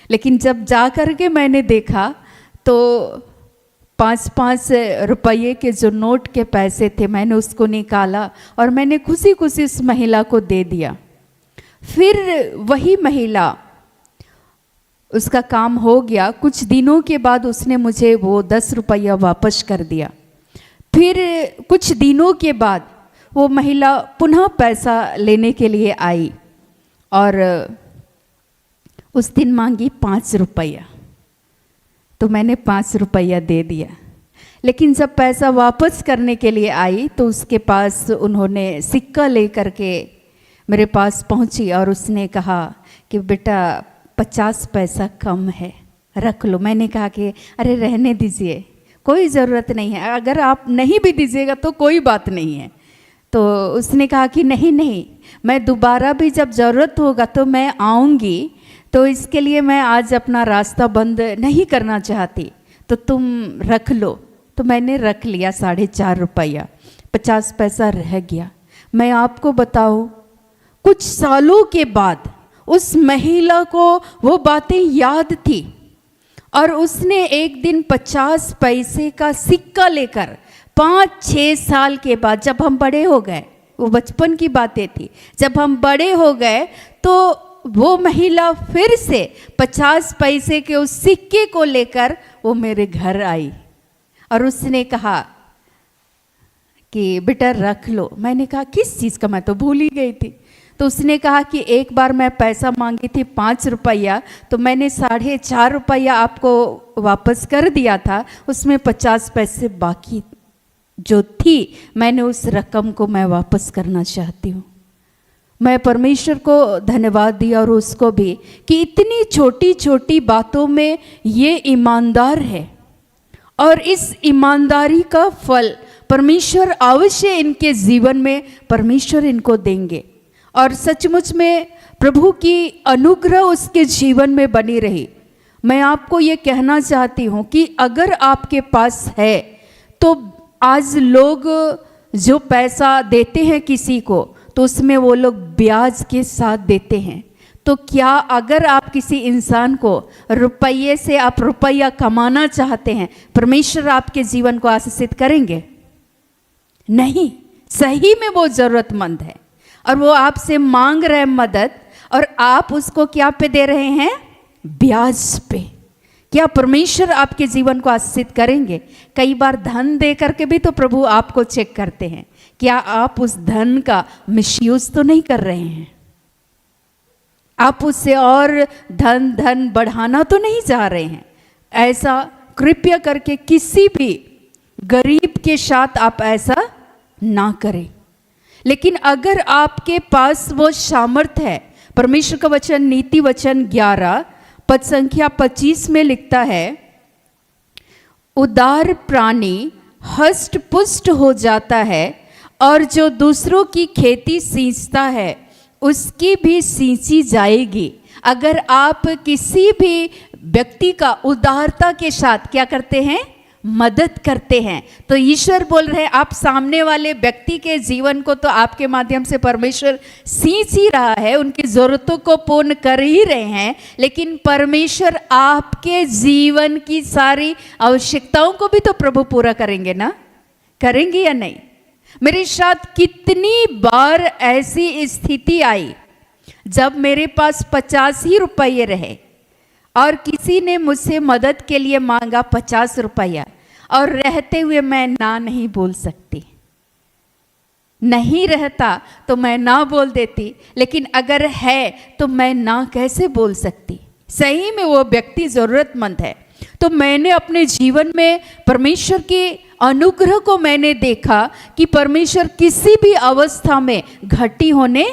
लेकिन जब जा कर के मैंने देखा तो 5-5 रुपये के जो नोट के पैसे थे मैंने उसको निकाला और मैंने खुशी खुशी उस महिला को दे दिया। फिर वही महिला, उसका काम हो गया, कुछ दिनों के बाद उसने मुझे वो 10 रुपया वापस कर दिया। फिर कुछ दिनों के बाद वो महिला पुनः पैसा लेने के लिए आई और उस दिन मांगी 5 रुपया, तो मैंने 5 रुपया दे दिया। लेकिन जब पैसा वापस करने के लिए आई तो उसके पास उन्होंने सिक्का ले करके मेरे पास पहुंची और उसने कहा कि बेटा 50 पैसा कम है, रख लो। मैंने कहा कि अरे रहने दीजिए, कोई ज़रूरत नहीं है, अगर आप नहीं भी दीजिएगा तो कोई बात नहीं है। तो उसने कहा कि नहीं नहीं, मैं दोबारा भी जब ज़रूरत होगा तो मैं आऊँगी, तो इसके लिए मैं आज अपना रास्ता बंद नहीं करना चाहती, तो तुम रख लो। तो मैंने रख लिया 4.5 रुपया, 50 पैसा रह गया। मैं आपको बताऊँ, कुछ सालों के बाद उस महिला को वो बातें याद थी और उसने एक दिन 50 पैसे का सिक्का लेकर 5-6 साल के बाद, जब हम बड़े हो गए, वो बचपन की बातें थी, जब हम बड़े हो गए तो वो महिला फिर से 50 पैसे के उस सिक्के को लेकर वो मेरे घर आई और उसने कहा कि बेटा रख लो। मैंने कहा किस चीज़ का, मैं तो भूल ही गई थी। तो उसने कहा कि एक बार मैं पैसा मांगी थी 5 रुपया, तो मैंने 4.5 रुपया आपको वापस कर दिया था, उसमें 50 पैसे बाकी जो थी मैंने उस रकम को मैं वापस करना चाहती हूँ। मैं परमेश्वर को धन्यवाद दिया और उसको भी कि इतनी छोटी छोटी बातों में ये ईमानदार है और इस ईमानदारी का फल परमेश्वर अवश्य इनके जीवन में परमेश्वर इनको देंगे। और सचमुच में प्रभु की अनुग्रह उसके जीवन में बनी रही। मैं आपको ये कहना चाहती हूँ कि अगर आपके पास है तो आज लोग जो पैसा देते हैं किसी को तो उसमें वो लोग ब्याज के साथ देते हैं। तो क्या अगर आप किसी इंसान को रुपये से आप रुपया कमाना चाहते हैं, परमेश्वर आपके जीवन को आशीषित करेंगे? नहीं, सही में वो ज़रूरतमंद है और वो आपसे मांग रहे मदद और आप उसको क्या पे दे रहे हैं? ब्याज पे। क्या परमेश्वर आपके जीवन को आशीषित करेंगे? कई बार धन दे करके भी तो प्रभु आपको चेक करते हैं, क्या आप उस धन का मिसयूज तो नहीं कर रहे हैं? आप उससे और धन बढ़ाना तो नहीं चाह रहे हैं? ऐसा कृपया करके किसी भी गरीब के साथ आप ऐसा ना करें। लेकिन अगर आपके पास वो सामर्थ्य है, परमेश्वर का वचन नीति वचन 11 पद संख्या 25 में लिखता है, उदार प्राणी हष्ट पुष्ट हो जाता है और जो दूसरों की खेती सींचता है उसकी भी सींची जाएगी। अगर आप किसी भी व्यक्ति का उदारता के साथ क्या करते हैं, मदद करते हैं, तो ईश्वर बोल रहे हैं आप सामने वाले व्यक्ति के जीवन को तो आपके माध्यम से परमेश्वर सींच ही रहा है, उनकी ज़रूरतों को पूर्ण कर ही रहे हैं, लेकिन परमेश्वर आपके जीवन की सारी आवश्यकताओं को भी तो प्रभु पूरा करेंगे ना, करेंगे या नहीं। मेरे साथ कितनी बार ऐसी स्थिति आई जब मेरे पास 50 ही रुपये रहे और किसी ने मुझसे मदद के लिए मांगा 50 रुपया, और रहते हुए मैं ना नहीं बोल सकती। नहीं रहता तो मैं ना बोल देती, लेकिन अगर है तो मैं ना कैसे बोल सकती। सही में वो व्यक्ति ज़रूरतमंद है। तो मैंने अपने जीवन में परमेश्वर के अनुग्रह को मैंने देखा कि परमेश्वर किसी भी अवस्था में घटी होने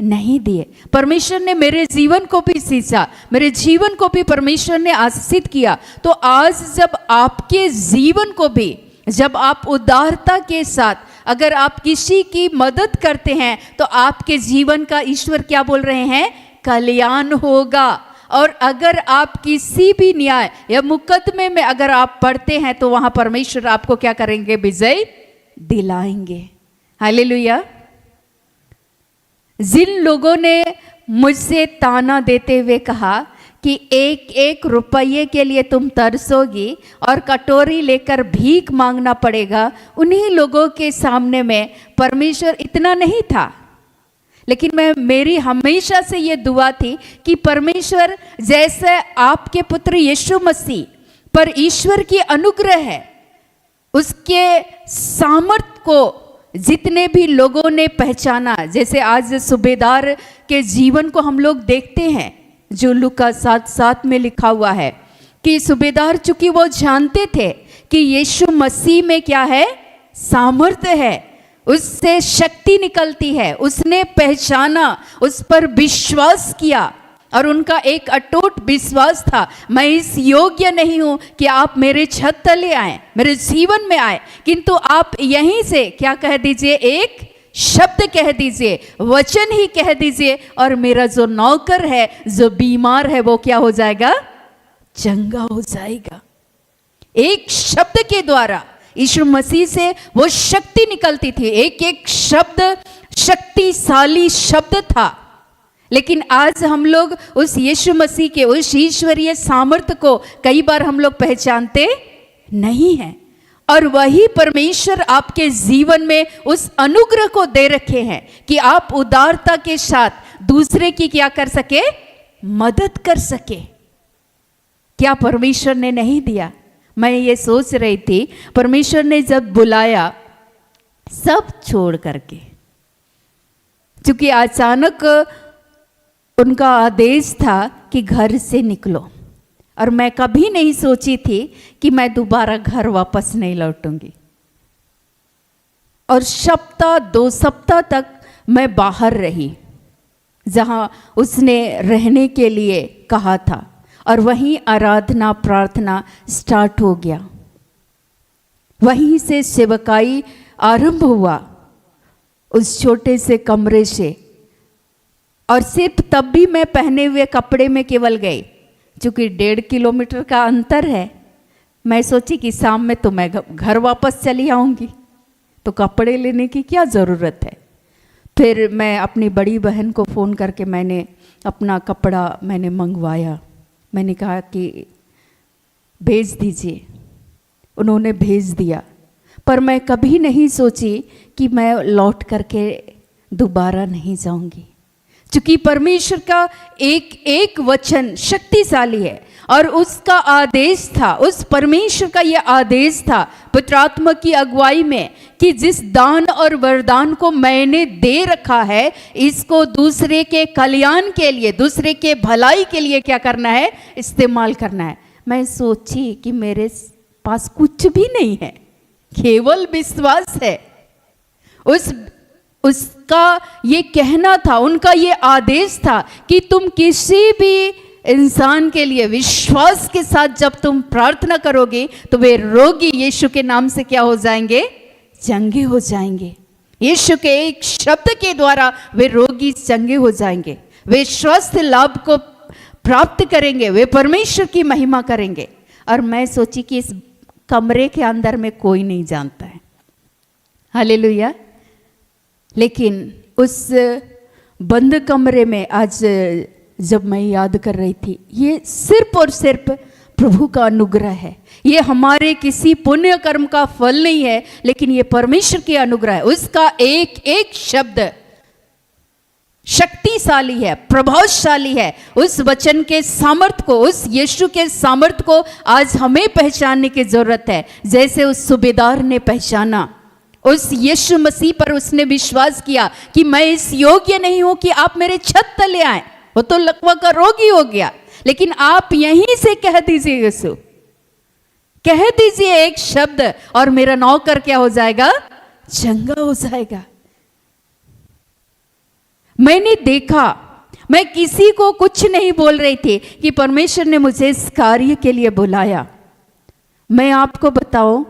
नहीं दिए। परमेश्वर ने मेरे जीवन को भी सींचा, मेरे जीवन को भी परमेश्वर ने आशीषित किया। तो आज जब आपके जीवन को भी, जब आप उदारता के साथ अगर आप किसी की मदद करते हैं तो आपके जीवन का ईश्वर क्या बोल रहे हैं, कल्याण होगा। और अगर आप किसी भी न्याय या मुकदमे में अगर आप पढ़ते हैं तो वहां परमेश्वर आपको क्या करेंगे, विजय दिलाएंगे। हालेलुया। जिन लोगों ने मुझसे ताना देते हुए कहा कि एक एक रुपये के लिए तुम तरसोगी और कटोरी लेकर भीख मांगना पड़ेगा, उन्हीं लोगों के सामने में परमेश्वर इतना नहीं था। लेकिन मेरी हमेशा से ये दुआ थी कि परमेश्वर जैसे आपके पुत्र यीशु मसीह पर ईश्वर की अनुग्रह है, उसके सामर्थ को जितने भी लोगों ने पहचाना, जैसे आज सूबेदार के जीवन को हम लोग देखते हैं जो लूका 7:7 में लिखा हुआ है कि सूबेदार चूंकि वो जानते थे कि यीशु मसीह में क्या है, सामर्थ्य है, उससे शक्ति निकलती है, उसने पहचाना, उस पर विश्वास किया और उनका एक अटूट विश्वास था, मैं इस योग्य नहीं हूं कि आप मेरे छत तले आए, मेरे जीवन में आए, किंतु आप यहीं से क्या कह दीजिए, एक शब्द कह दीजिए, वचन ही कह दीजिए और मेरा जो नौकर है, जो बीमार है, वो क्या हो जाएगा, चंगा हो जाएगा। एक शब्द के द्वारा यीशु मसीह से वो शक्ति निकलती थी। एक एक शब्द शक्तिशाली शब्द था। लेकिन आज हम लोग उस यीशु मसीह के उस ईश्वरीय सामर्थ्य को कई बार हम लोग पहचानते नहीं हैं, और वही परमेश्वर आपके जीवन में उस अनुग्रह को दे रखे हैं कि आप उदारता के साथ दूसरे की क्या कर सके, मदद कर सके। क्या परमेश्वर ने नहीं दिया? मैं ये सोच रही थी, परमेश्वर ने जब बुलाया सब छोड़ करके, क्योंकि अचानक उनका आदेश था कि घर से निकलो, और मैं कभी नहीं सोची थी कि मैं दोबारा घर वापस नहीं लौटूंगी। और सप्ताह 2 सप्ताह तक मैं बाहर रही जहां उसने रहने के लिए कहा था, और वहीं आराधना प्रार्थना स्टार्ट हो गया। वहीं से सेवकाई आरंभ हुआ, उस छोटे से कमरे से। और सिर्फ तब भी मैं पहने हुए कपड़े में केवल गई, क्योंकि 1.5 किलोमीटर का अंतर है। मैं सोची कि शाम में तो मैं घर वापस चली आऊँगी, तो कपड़े लेने की क्या ज़रूरत है। फिर मैं अपनी बड़ी बहन को फ़ोन करके मैंने अपना कपड़ा मैंने मंगवाया। मैंने कहा कि भेज दीजिए, उन्होंने भेज दिया। पर मैं कभी नहीं सोची कि मैं लौट करके दोबारा नहीं जाऊंगी, क्योंकि परमेश्वर का एक एक वचन शक्तिशाली है, और उसका आदेश था, उस परमेश्वर का यह आदेश था पुत्र आत्मा की अगुवाई में कि जिस दान और वरदान को मैंने दे रखा है, इसको दूसरे के कल्याण के लिए, दूसरे के भलाई के लिए क्या करना है, इस्तेमाल करना है। मैं सोची कि मेरे पास कुछ भी नहीं है, केवल विश्वास है। उसका ये कहना था, उनका ये आदेश था कि तुम किसी भी इंसान के लिए विश्वास के साथ जब तुम प्रार्थना करोगे तो वे रोगी यीशु के नाम से क्या हो जाएंगे? चंगे हो जाएंगे। यीशु के एक शब्द के द्वारा वे रोगी चंगे हो जाएंगे, वे स्वास्थ्य लाभ को प्राप्त करेंगे, वे परमेश्वर की महिमा करेंगे। और मैं सोची कि इस कमरे के अंदर में कोई नहीं जानता है, हालेलुया। लेकिन उस बंद कमरे में आज जब मैं याद कर रही थी, ये सिर्फ और सिर्फ प्रभु का अनुग्रह है। ये हमारे किसी पुण्य कर्म का फल नहीं है, लेकिन ये परमेश्वर की अनुग्रह है। उसका एक एक शब्द शक्तिशाली है, प्रभावशाली है। उस वचन के सामर्थ्य को, उस यीशु के सामर्थ्य को आज हमें पहचानने की जरूरत है। जैसे उस सूबेदार ने पहचाना, उस यीशु मसीह पर उसने विश्वास किया कि मैं इस योग्य नहीं हूं कि आप मेरे छत तले आए। वो तो लकवा का रोगी हो गया, लेकिन आप यहीं से कह दीजिए यीशु, कह दीजिए एक शब्द और मेरा नौकर क्या हो जाएगा? चंगा हो जाएगा। मैंने देखा, मैं किसी को कुछ नहीं बोल रही थी कि परमेश्वर ने मुझे इस कार्य के लिए बुलाया। मैं आपको बताऊं,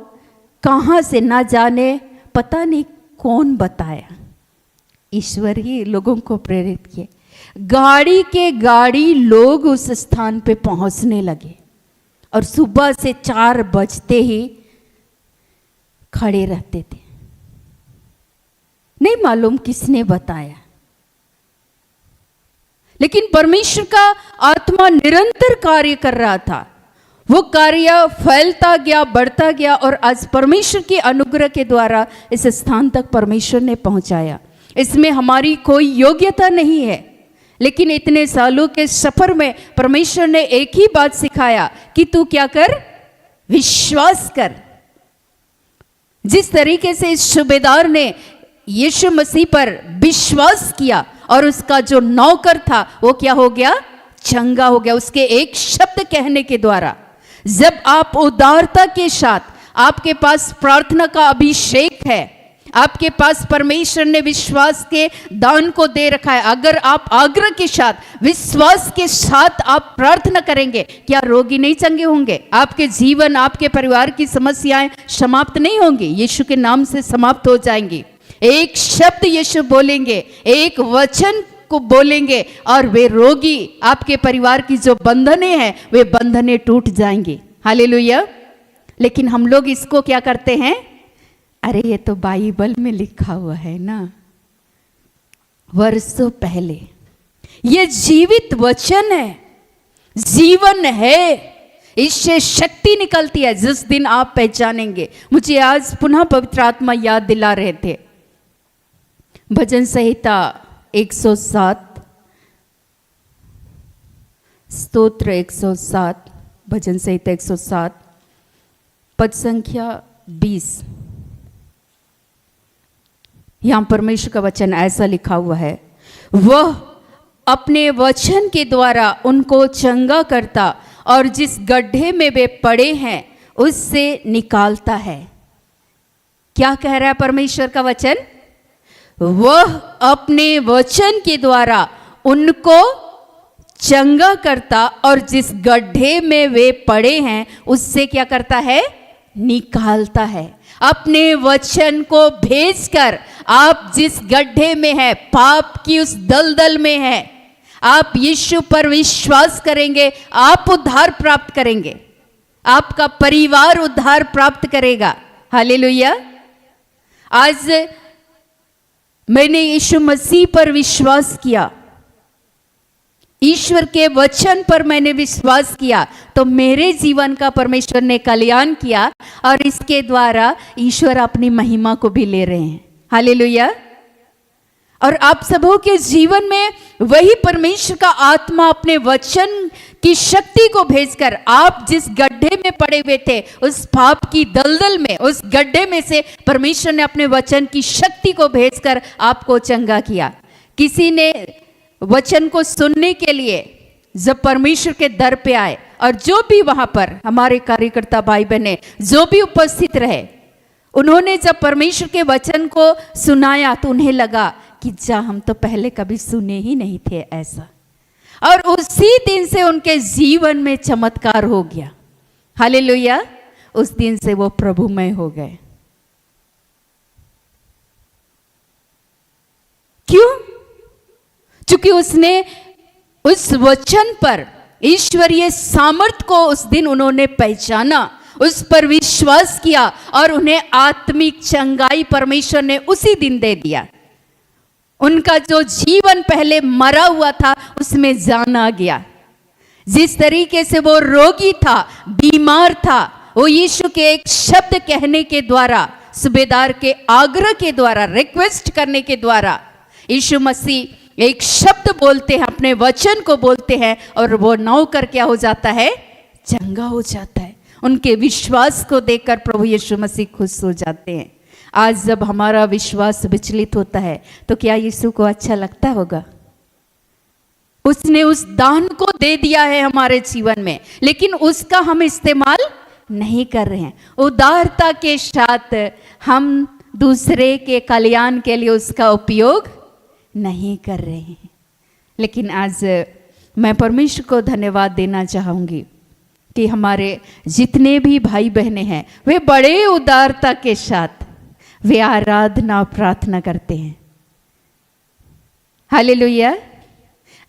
कहां से ना जाने, पता नहीं कौन बताया, ईश्वर ही लोगों को प्रेरित किए। गाड़ी के गाड़ी लोग उस स्थान पे पहुंचने लगे और सुबह से 4 बजते ही खड़े रहते थे। नहीं मालूम किसने बताया, लेकिन परमेश्वर का आत्मा निरंतर कार्य कर रहा था। वो कार्य फैलता गया, बढ़ता गया और आज परमेश्वर के अनुग्रह के द्वारा इस स्थान तक परमेश्वर ने पहुंचाया। इसमें हमारी कोई योग्यता नहीं है, लेकिन इतने सालों के सफर में परमेश्वर ने एक ही बात सिखाया कि तू क्या कर? विश्वास कर। जिस तरीके से इस सूबेदार ने यीशु मसीह पर विश्वास किया और उसका जो नौकर था वो क्या हो गया? चंगा हो गया, उसके एक शब्द कहने के द्वारा। जब आप उदारता के साथ, आपके पास प्रार्थना का अभिषेक है, आपके पास परमेश्वर ने विश्वास के दान को दे रखा है, अगर आप आग्रह के साथ, विश्वास के साथ आप प्रार्थना करेंगे, क्या रोगी नहीं चंगे होंगे? आपके जीवन, आपके परिवार की समस्याएं समाप्त नहीं होंगी, यीशु के नाम से समाप्त हो जाएंगी। एक शब्द यीशु बोलेंगे, एक वचन को बोलेंगे और वे रोगी, आपके परिवार की जो बंधनें हैं वे बंधनें टूट जाएंगी। हालेलुया। लेकिन हम लोग इसको क्या करते हैं? अरे ये तो बाइबल में लिखा हुआ है ना, वर्षों पहले। ये जीवित वचन है, जीवन है, इससे शक्ति निकलती है। जिस दिन आप पहचानेंगे, मुझे आज पुनः पवित्र आत्मा याद दिला रहे थे, भजन संहिता 107, स्तोत्र 107, भजन संहिता 107, पद संख्या 20। यहां परमेश्वर का वचन ऐसा लिखा हुआ है, वह अपने वचन के द्वारा उनको चंगा करता और जिस गड्ढे में वे पड़े हैं उससे निकालता है। क्या कह रहा है परमेश्वर का वचन? वह अपने वचन के द्वारा उनको चंगा करता और जिस गड्ढे में वे पड़े हैं उससे क्या करता है? निकालता है। अपने वचन को भेजकर आप जिस गड्ढे में है, पाप की उस दलदल में है, आप यीशु पर विश्वास करेंगे, आप उद्धार प्राप्त करेंगे, आपका परिवार उद्धार प्राप्त करेगा। हालेलुया। आज मैंने यीशु मसीह पर विश्वास किया, ईश्वर के वचन पर मैंने विश्वास किया, तो मेरे जीवन का परमेश्वर ने कल्याण किया और इसके द्वारा ईश्वर अपनी महिमा को भी ले रहे हैं। हालेलुया। और आप सबों के जीवन में वही परमेश्वर का आत्मा अपने वचन की शक्ति को भेजकर आप जिस गड्ढे में पड़े हुए थे, उस पाप की दलदल में, उस गड्ढे में से परमेश्वर ने अपने वचन की शक्ति को भेजकर आपको चंगा किया। किसी ने वचन को सुनने के लिए जब परमेश्वर के दर पे आए, और जो भी वहां पर हमारे कार्यकर्ता भाई बहने जो भी उपस्थित रहे, उन्होंने जब परमेश्वर के वचन को सुनाया तो उन्हें लगा कि जा हम तो पहले कभी सुने ही नहीं थे ऐसा। और उसी दिन से उनके जीवन में चमत्कार हो गया। हालेलुया। उस दिन से वो प्रभुमय हो गए। क्यों? क्योंकि उसने उस वचन पर ईश्वरीय सामर्थ को उस दिन उन्होंने पहचाना, उस पर विश्वास किया और उन्हें आत्मिक चंगाई परमेश्वर ने उसी दिन दे दिया। उनका जो जीवन पहले मरा हुआ था उसमें जान आ गया। जिस तरीके से वो रोगी था, बीमार था, वो यीशु के एक शब्द कहने के द्वारा, सूबेदार के आग्रह के द्वारा, रिक्वेस्ट करने के द्वारा यीशु मसीह एक शब्द बोलते हैं, अपने वचन को बोलते हैं और वो नौकर क्या हो जाता है? चंगा हो जाता है। उनके विश्वास को देखकर प्रभु यीशु मसीह खुश हो जाते हैं। आज जब हमारा विश्वास विचलित होता है तो क्या यीशु को अच्छा लगता होगा? उसने उस दान को दे दिया है हमारे जीवन में, लेकिन उसका हम इस्तेमाल नहीं कर रहे हैं। उदारता के साथ हम दूसरे के कल्याण के लिए उसका उपयोग नहीं कर रहे हैं। लेकिन आज मैं परमेश्वर को धन्यवाद देना चाहूँगी कि हमारे जितने भी भाई बहनें हैं वे बड़े उदारता के साथ वे आराधना प्रार्थना करते हैं। हालेलुया।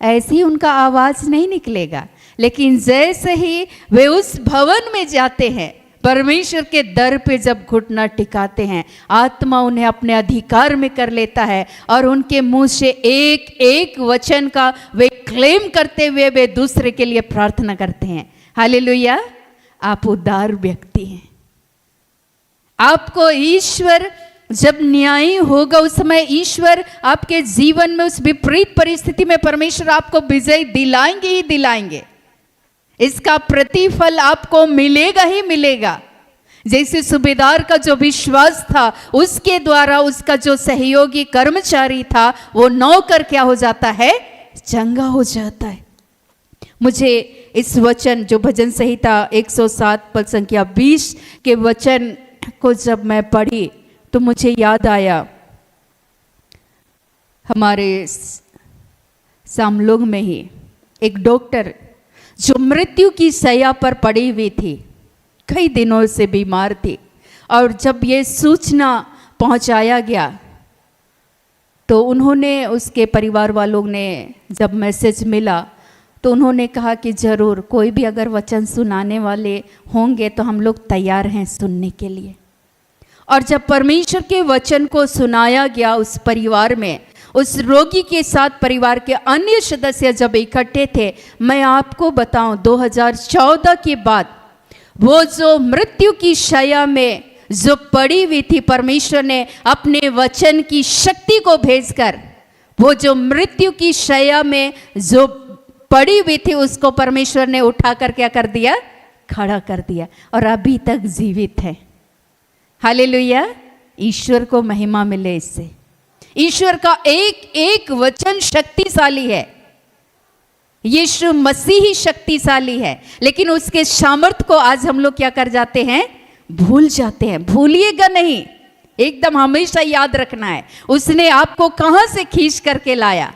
ऐसे ही उनका आवाज नहीं निकलेगा, लेकिन जैसे ही वे उस भवन में जाते हैं, परमेश्वर के दर पे जब घुटना टिकाते हैं, आत्मा उन्हें अपने अधिकार में कर लेता है और उनके मुंह से एक एक वचन का वे क्लेम करते हुए वे दूसरे के लिए प्रार्थना करते हैं। हालेलुया। आप उदार व्यक्ति हैं। आपको ईश्वर जब न्यायी होगा उस समय ईश्वर आपके जीवन में उस विपरीत परिस्थिति में परमेश्वर आपको विजय दिलाएंगे ही दिलाएंगे। इसका प्रतिफल आपको मिलेगा ही मिलेगा। जैसे सूबेदार का जो विश्वास था उसके द्वारा उसका जो सहयोगी कर्मचारी था वो नौकर क्या हो जाता है? चंगा हो जाता है। मुझे इस वचन जो भजन संहिता 107 पद संख्या 20 के वचन को जब मैं पढ़ी तो मुझे याद आया हमारे सामलोग में ही एक डॉक्टर जो मृत्यु की शैया पर पड़ी हुई थी, कई दिनों से बीमार थी, और जब ये सूचना पहुंचाया गया तो उन्होंने, उसके परिवार वालों ने जब मैसेज मिला तो उन्होंने कहा कि ज़रूर कोई भी अगर वचन सुनाने वाले होंगे तो हम लोग तैयार हैं सुनने के लिए। और जब परमेश्वर के वचन को सुनाया गया उस परिवार में, उस रोगी के साथ परिवार के अन्य सदस्य जब इकट्ठे थे, मैं आपको बताऊं 2014 के बाद वो जो मृत्यु की शैया में जो पड़ी हुई थी, परमेश्वर ने अपने वचन की शक्ति को भेजकर वो जो मृत्यु की शैया में जो पड़ी हुई थी उसको परमेश्वर ने उठाकर क्या कर दिया? खड़ा कर दिया, और अभी तक जीवित है। हालेलुया। ईश्वर को महिमा मिले इससे। ईश्वर का एक एक वचन शक्तिशाली है। यीशु मसीह ही शक्तिशाली है, लेकिन उसके सामर्थ्य को आज हम लोग क्या कर जाते हैं? भूल जाते हैं। भूलिएगा नहीं, एकदम हमेशा याद रखना है उसने आपको कहां से खींच करके लाया,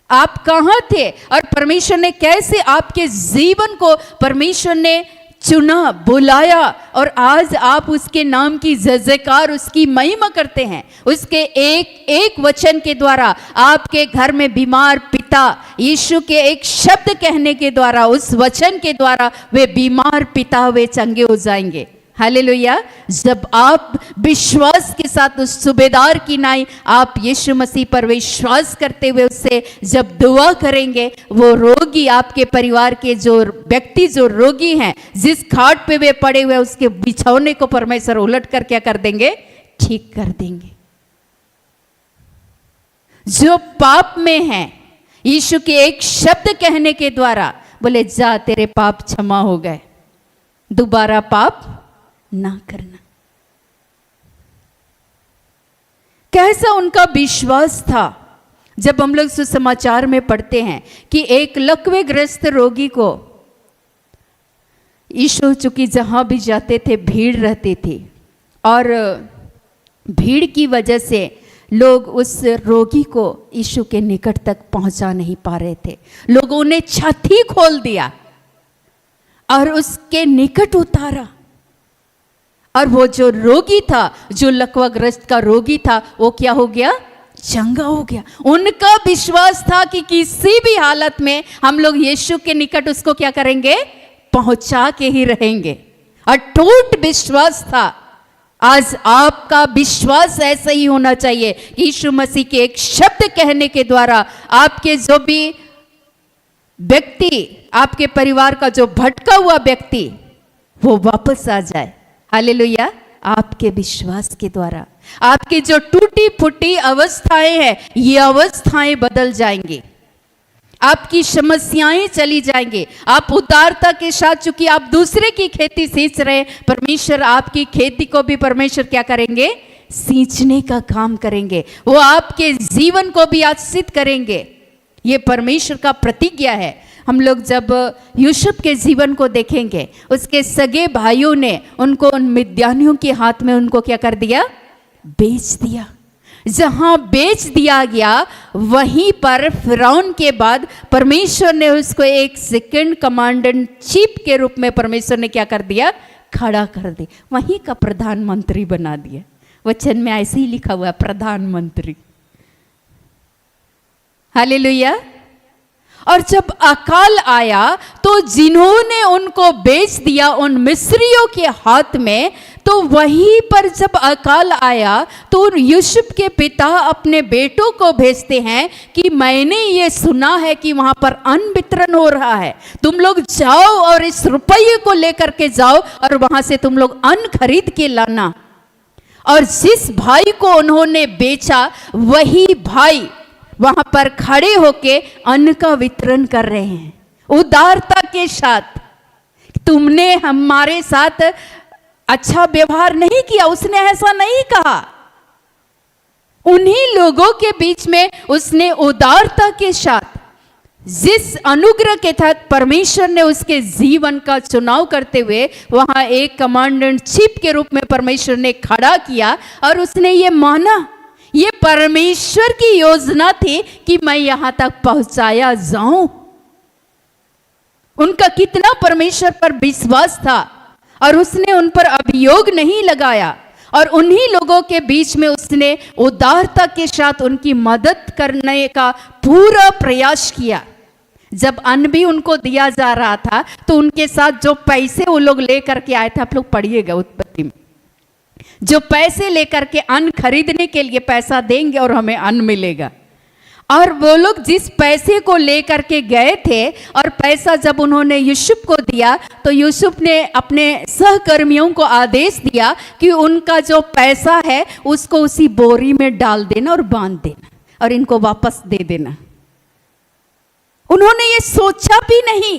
आप कहां थे और परमेश्वर ने कैसे आपके जीवन को परमेश्वर ने चुना, बुलाया, और आज आप उसके नाम की जयकार, उसकी महिमा करते हैं। उसके एक एक वचन के द्वारा आपके घर में बीमार पिता यीशु के एक शब्द कहने के द्वारा, उस वचन के द्वारा वे बीमार पिता वे चंगे हो जाएंगे। हालेलुया। जब आप विश्वास के साथ उस सूबेदार की नाई आप यीशु मसीह पर विश्वास करते हुए उससे जब दुआ करेंगे, वो रोगी, आपके परिवार के जो व्यक्ति जो रोगी हैं, जिस खाट पे वे पड़े हुए उसके बिछौने को परमेश्वर उलट कर क्या कर देंगे? ठीक कर देंगे। जो पाप में है, यीशु के एक शब्द कहने के द्वारा बोले जा तेरे पाप क्षमा हो गए, दोबारा पाप ना करना। कैसा उनका विश्वास था। जब हम लोग सुसमाचार में पढ़ते हैं कि एक लकवेग्रस्त रोगी को यीशु चूंकि जहां भी जाते थे भीड़ रहती थी, और भीड़ की वजह से लोग उस रोगी को यीशु के निकट तक पहुंचा नहीं पा रहे थे। लोगों ने छत ही खोल दिया और उसके निकट उतारा, और वो जो रोगी था, जो लकवाग्रस्त का रोगी था, वो क्या हो गया? चंगा हो गया। उनका विश्वास था कि किसी भी हालत में हम लोग यीशु के निकट उसको क्या करेंगे? पहुंचा के ही रहेंगे। अटूट विश्वास था। आज आपका विश्वास ऐसा ही होना चाहिए। यीशु मसीह के एक शब्द कहने के द्वारा आपके जो भी व्यक्ति, आपके परिवार का जो भटका हुआ व्यक्ति, वो वापस आ जाए। हालेलुया। आपके विश्वास के द्वारा आपकी जो टूटी फूटी अवस्थाएं हैं, ये अवस्थाएं बदल जाएंगी। आपकी समस्याएं चली जाएंगी। आप उदारता के साथ, चूंकि आप दूसरे की खेती सींच रहे, परमेश्वर आपकी खेती को भी परमेश्वर क्या करेंगे? सींचने का काम करेंगे। वो आपके जीवन को भी आशीषित करेंगे। ये परमेश्वर का प्रतिज्ञा है। हम लोग जब यूसुफ के जीवन को देखेंगे, उसके सगे भाइयों ने उनको उन मिद्यानियों के हाथ में उनको क्या कर दिया? बेच दिया। जहां बेच दिया गया, वहीं पर फिरौन के बाद परमेश्वर ने उसको एक सेकंड कमांडेंट चीफ के रूप में परमेश्वर ने क्या कर दिया? खड़ा कर दिया। वहीं का प्रधानमंत्री बना दिया। वचन में ऐसे ही लिखा हुआ है, प्रधानमंत्री। हालेलुया। और जब अकाल आया तो जिन्होंने उनको बेच दिया उन मिस्रियों के हाथ में, तो वहीं पर जब अकाल आया तो यूसुफ के पिता अपने बेटों को भेजते हैं कि मैंने ये सुना है कि वहां पर अन्न वितरण हो रहा है, तुम लोग जाओ और इस रुपये को लेकर के जाओ और वहां से तुम लोग अन्न खरीद के लाना। और जिस भाई को उन्होंने बेचा, वही भाई वहां पर खड़े होके अन्न का वितरण कर रहे हैं उदारता के साथ। तुमने हमारे साथ अच्छा व्यवहार नहीं किया, उसने ऐसा नहीं कहा। उन्हीं लोगों के बीच में उसने उदारता के साथ, जिस अनुग्रह के तहत परमेश्वर ने उसके जीवन का चुनाव करते हुए वहां एक कमांडेंट चीफ के रूप में परमेश्वर ने खड़ा किया, और उसने ये माना, ये परमेश्वर की योजना थी कि मैं यहां तक पहुंचाया जाऊं। उनका कितना परमेश्वर पर विश्वास था, और उसने उन पर अभियोग नहीं लगाया, और उन्हीं लोगों के बीच में उसने उदारता के साथ उनकी मदद करने का पूरा प्रयास किया। जब अन्न भी उनको दिया जा रहा था, तो उनके साथ जो पैसे वो लोग लेकर के आए थे, आप लोग पढ़िएगा उत्पत्ति में, जो पैसे लेकर के अन्न खरीदने के लिए पैसा देंगे और हमें अन्न मिलेगा। और वो लोग जिस पैसे को लेकर के गए थे, और पैसा जब उन्होंने यूसुफ को दिया, तो यूसुफ ने अपने सहकर्मियों को आदेश दिया कि उनका जो पैसा है उसको उसी बोरी में डाल देना और बांध देना और इनको वापस दे देना। उन्होंने ये सोचा भी नहीं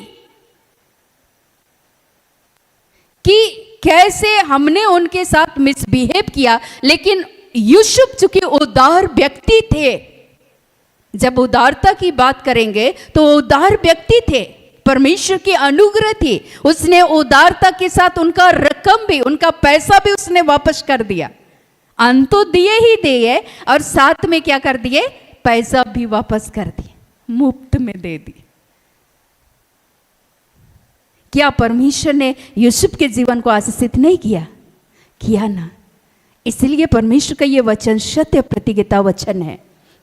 कि कैसे हमने उनके साथ मिसबिहेव किया, लेकिन यूसुफ चूंकि उदार व्यक्ति थे, जब उदारता की बात करेंगे तो उदार व्यक्ति थे, परमेश्वर की अनुग्रह थी, उसने उदारता के साथ उनका रकम भी, उनका पैसा भी उसने वापस कर दिया। अन्न तो दिए ही दिए और साथ में क्या कर दिए? पैसा भी वापस कर दिए, मुफ्त में दे दिए। क्या परमेश्वर ने यूसुफ के जीवन को आशीषित नहीं किया? किया ना। इसलिए परमेश्वर का ये वचन सत्य प्रतिज्ञा वचन है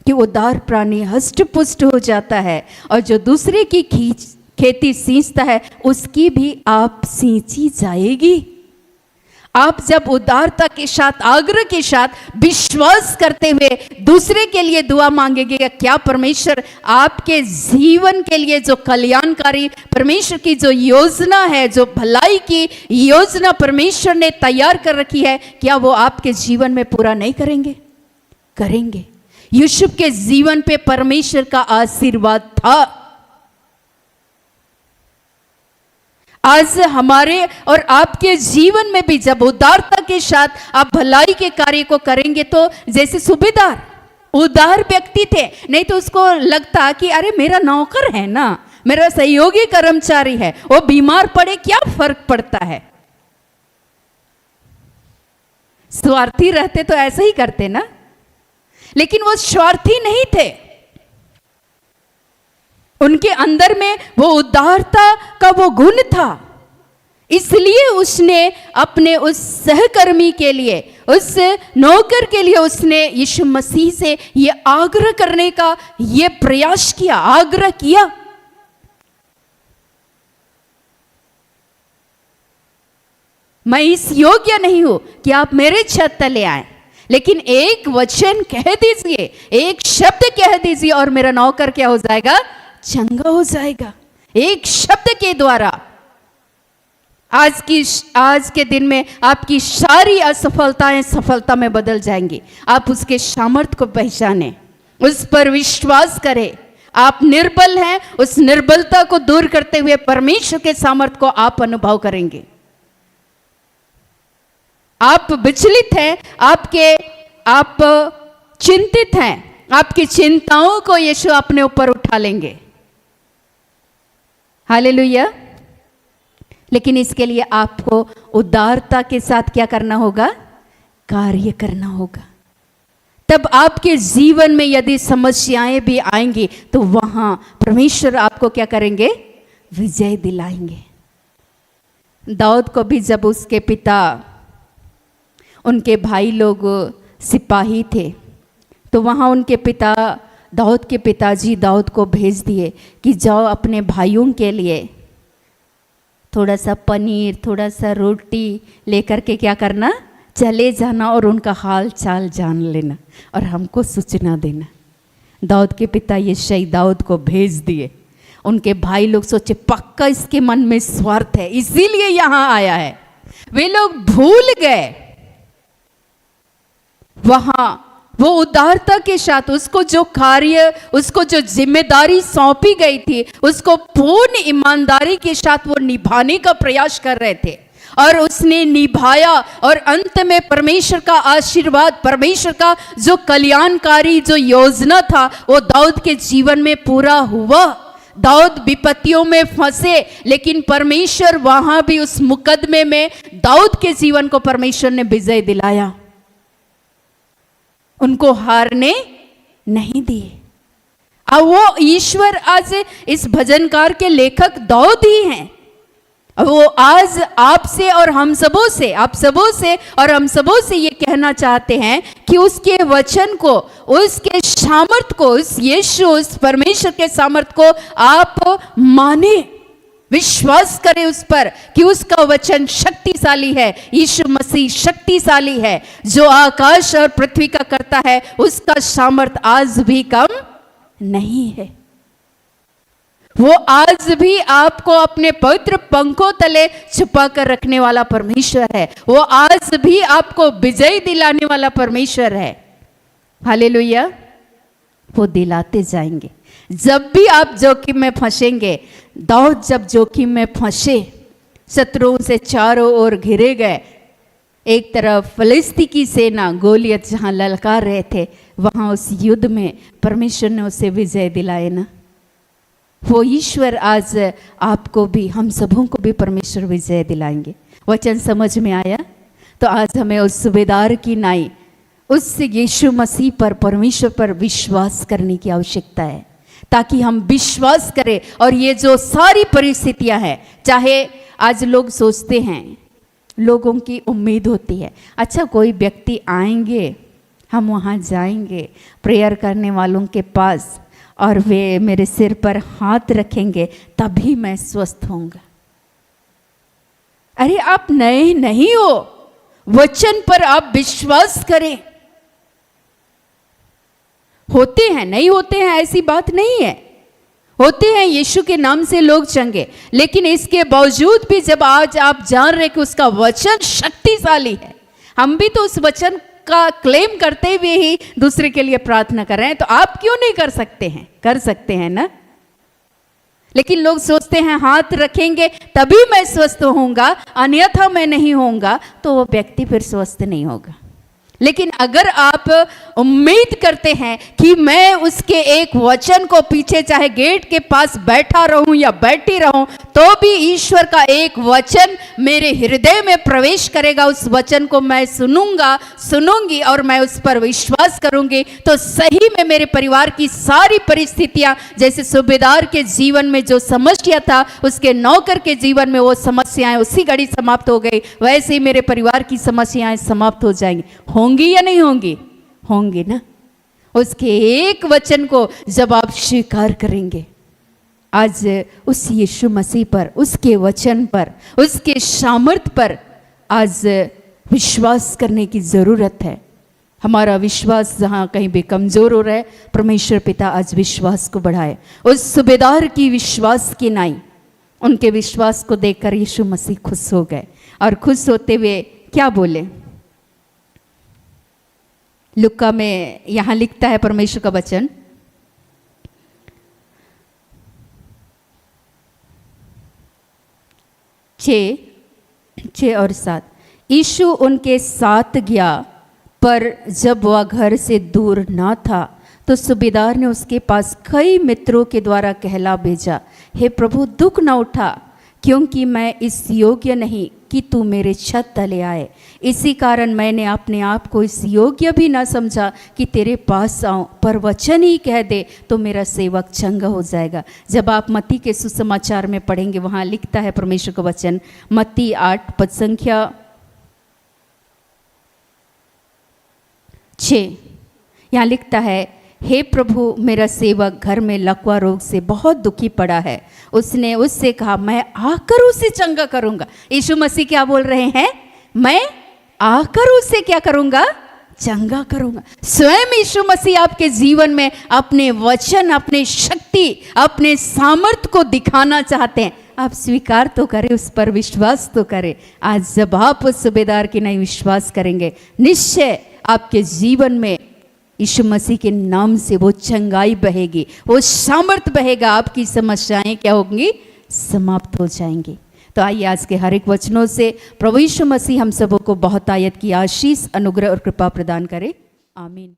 कि उदार प्राणी हष्ट पुष्ट हो जाता है, और जो दूसरे की खेती सींचता है उसकी भी आप सींची जाएगी। आप जब उदारता के साथ, आग्रह के साथ, विश्वास करते हुए दूसरे के लिए दुआ मांगेंगे, क्या परमेश्वर आपके जीवन के लिए जो कल्याणकारी परमेश्वर की जो योजना है, जो भलाई की योजना परमेश्वर ने तैयार कर रखी है, क्या वो आपके जीवन में पूरा नहीं करेंगे? करेंगे। यूसुफ के जीवन पे परमेश्वर का आशीर्वाद था। आज हमारे और आपके जीवन में भी जब उदारता के साथ आप भलाई के कार्य को करेंगे, तो जैसे सूबेदार उदार व्यक्ति थे, नहीं तो उसको लगता कि अरे मेरा नौकर है ना, मेरा सहयोगी कर्मचारी है, वो बीमार पड़े क्या फर्क पड़ता है। स्वार्थी रहते तो ऐसा ही करते ना। लेकिन वो स्वार्थी नहीं थे। उनके अंदर में वो उदारता का वो गुण था, इसलिए उसने अपने उस सहकर्मी के लिए, उस नौकर के लिए उसने यीशु मसीह से ये आग्रह करने का ये प्रयास किया, आग्रह किया। मैं इस योग्य नहीं हूं कि आप मेरे छत तले आए, लेकिन एक वचन कह दीजिए, एक शब्द कह दीजिए और मेरा नौकर क्या हो जाएगा? चंगा हो जाएगा। एक शब्द के द्वारा आज के दिन में आपकी सारी असफलताएं सफलता में बदल जाएंगी। आप उसके सामर्थ्य को पहचाने, उस पर विश्वास करें। आप निर्बल हैं, उस निर्बलता को दूर करते हुए परमेश्वर के सामर्थ्य को आप अनुभव करेंगे। आप विचलित हैं, आप चिंतित हैं, आपकी चिंताओं को यीशु अपने ऊपर उठा लेंगे। हालेलुया। लेकिन इसके लिए आपको उदारता के साथ क्या करना होगा? कार्य करना होगा। तब आपके जीवन में यदि समस्याएं भी आएंगी तो वहां परमेश्वर आपको क्या करेंगे? विजय दिलाएंगे। दाऊद को भी जब उसके पिता, उनके भाई लोग सिपाही थे, तो वहाँ उनके पिता, दाऊद के पिताजी दाऊद को भेज दिए कि जाओ अपने भाइयों के लिए थोड़ा सा पनीर, थोड़ा सा रोटी लेकर के क्या करना? चले जाना और उनका हाल चाल जान लेना और हमको सूचना देना। दाऊद के पिता यिशै दाऊद को भेज दिए। उनके भाई लोग सोचे पक्का इसके मन में स्वार्थ है, इसीलिए यहाँ आया है। वे लोग भूल गए वहां वो उदारता के साथ उसको जो कार्य, उसको जो जिम्मेदारी सौंपी गई थी, उसको पूर्ण ईमानदारी के साथ वो निभाने का प्रयास कर रहे थे और उसने निभाया। और अंत में परमेश्वर का आशीर्वाद, परमेश्वर का जो कल्याणकारी जो योजना था वो दाऊद के जीवन में पूरा हुआ। दाऊद विपत्तियों में फंसे, लेकिन परमेश्वर वहां भी उस मुकदमे में दाऊद के जीवन को परमेश्वर ने विजय दिलाया, उनको हारने नहीं दिए। अब वो ईश्वर आज इस भजनकार के लेखक दाऊद ही हैं। वो आज आपसे और हम सबों से, आप सबों से और हम सबों से ये कहना चाहते हैं कि उसके वचन को, उसके सामर्थ को, उस यीशु, उस परमेश्वर के सामर्थ को आप माने, विश्वास करें उस पर कि उसका वचन शक्तिशाली है। यीशु मसीह शक्तिशाली है। जो आकाश और पृथ्वी का करता है उसका सामर्थ आज भी कम नहीं है। वो आज भी आपको अपने पवित्र पंखों तले छुपा कर रखने वाला परमेश्वर है। वो आज भी आपको विजय दिलाने वाला परमेश्वर है। हालेलुया। वो दिलाते जाएंगे। जब भी आप जोखिम में फंसेंगे, दाऊद जब जोखिम में फंसे, शत्रुओं से चारों ओर घिरे गए, एक तरफ फिलिस्ती की सेना गोलियत जहां ललकार रहे थे, वहां उस युद्ध में परमेश्वर ने उसे विजय दिलाए ना। वो ईश्वर आज आपको भी, हम सबों को भी परमेश्वर विजय दिलाएंगे। वचन समझ में आया? तो आज हमें उस सुबेदार की नाई, उस यीशु मसीह पर, परमेश्वर पर विश्वास करने की आवश्यकता है, ताकि हम विश्वास करें। और ये जो सारी परिस्थितियां हैं, चाहे आज लोग सोचते हैं, लोगों की उम्मीद होती है, अच्छा कोई व्यक्ति आएंगे, हम वहाँ जाएंगे प्रेयर करने वालों के पास और वे मेरे सिर पर हाथ रखेंगे तभी मैं स्वस्थ होऊंगा। अरे आप नए नहीं हो, वचन पर आप विश्वास करें। होते हैं, नहीं होते हैं ऐसी बात नहीं है, होते हैं यीशु के नाम से लोग चंगे, लेकिन इसके बावजूद भी जब आज आप जान रहे कि उसका वचन शक्तिशाली है, हम भी तो उस वचन का क्लेम करते हुए ही दूसरे के लिए प्रार्थना कर रहे हैं, तो आप क्यों नहीं कर सकते हैं? कर सकते हैं ना। लेकिन लोग सोचते हैं हाथ रखेंगे तभी मैं स्वस्थ होऊंगा, अन्यथा मैं नहीं होऊंगा, तो वो व्यक्ति फिर स्वस्थ नहीं होगा। लेकिन अगर आप उम्मीद करते हैं कि मैं उसके एक वचन को पीछे चाहे गेट के पास बैठा रहूं या बैठी रहूं, तो भी ईश्वर का एक वचन मेरे हृदय में प्रवेश करेगा। उस वचन को मैं सुनूंगी और मैं उस पर विश्वास करूंगी, तो सही में मेरे परिवार की सारी परिस्थितियां, जैसे सूबेदार के जीवन में जो समस्या था, उसके नौकर के जीवन में वो समस्याएं उसी घड़ी समाप्त हो गई, वैसे ही मेरे परिवार की समस्याएं समाप्त हो जाएंगी। होंगी या नहीं होंगी? होंगी ना। उसके एक वचन को जब आप स्वीकार करेंगे, आज उस यीशु मसीह पर, उसके वचन पर, उसके सामर्थ्य पर आज विश्वास करने की ज़रूरत है। हमारा विश्वास जहाँ कहीं भी कमज़ोर हो रहा है, परमेश्वर पिता आज विश्वास को बढ़ाए। उस सूबेदार की विश्वास की नाई, उनके विश्वास को देखकर यीशु मसीह खुश हो गए, और खुश होते हुए क्या बोले? लुक्का में यहाँ लिखता है परमेश्वर का वचन, छः और 7। यीशु उनके साथ गया, पर जब वह घर से दूर ना था तो सूबेदार ने उसके पास कई मित्रों के द्वारा कहला भेजा, हे प्रभु, दुख न उठा, क्योंकि मैं इस योग्य नहीं कि तू मेरे छत तले आए। इसी कारण मैंने अपने आप को इस योग्य भी न समझा कि तेरे पास आऊं, पर वचन ही कह दे तो मेरा सेवक चंगा हो जाएगा। जब आप मत्ती के सुसमाचार में पढ़ेंगे, वहाँ लिखता है परमेश्वर का वचन, मत्ती 8 पद संख्या 6, यहाँ लिखता है, हे प्रभु, मेरा सेवक घर में लकवा रोग से बहुत दुखी पड़ा है। उसने उससे कहा, मैं आकर उसे चंगा करूंगा। यीशु मसीह क्या बोल रहे हैं? मैं आकर उसे क्या करूंगा? चंगा करूंगा। स्वयं यीशु मसीह आपके जीवन में अपने वचन, अपने शक्ति, अपने सामर्थ्य को दिखाना चाहते हैं। आप स्वीकार तो करें, उस पर विश्वास तो करें। आज जब आप उस सूबेदार की नहीं विश्वास करेंगे, निश्चय आपके जीवन में यीशु मसीह के नाम से वो चंगाई बहेगी, वो सामर्थ्य बहेगा, आपकी समस्याएं क्या होंगी? समाप्त हो जाएंगी। तो आइए आज के हर एक वचनों से प्रभु यीशु मसीह हम सबों को बहुत आयत की आशीष, अनुग्रह और कृपा प्रदान करे। आमीन।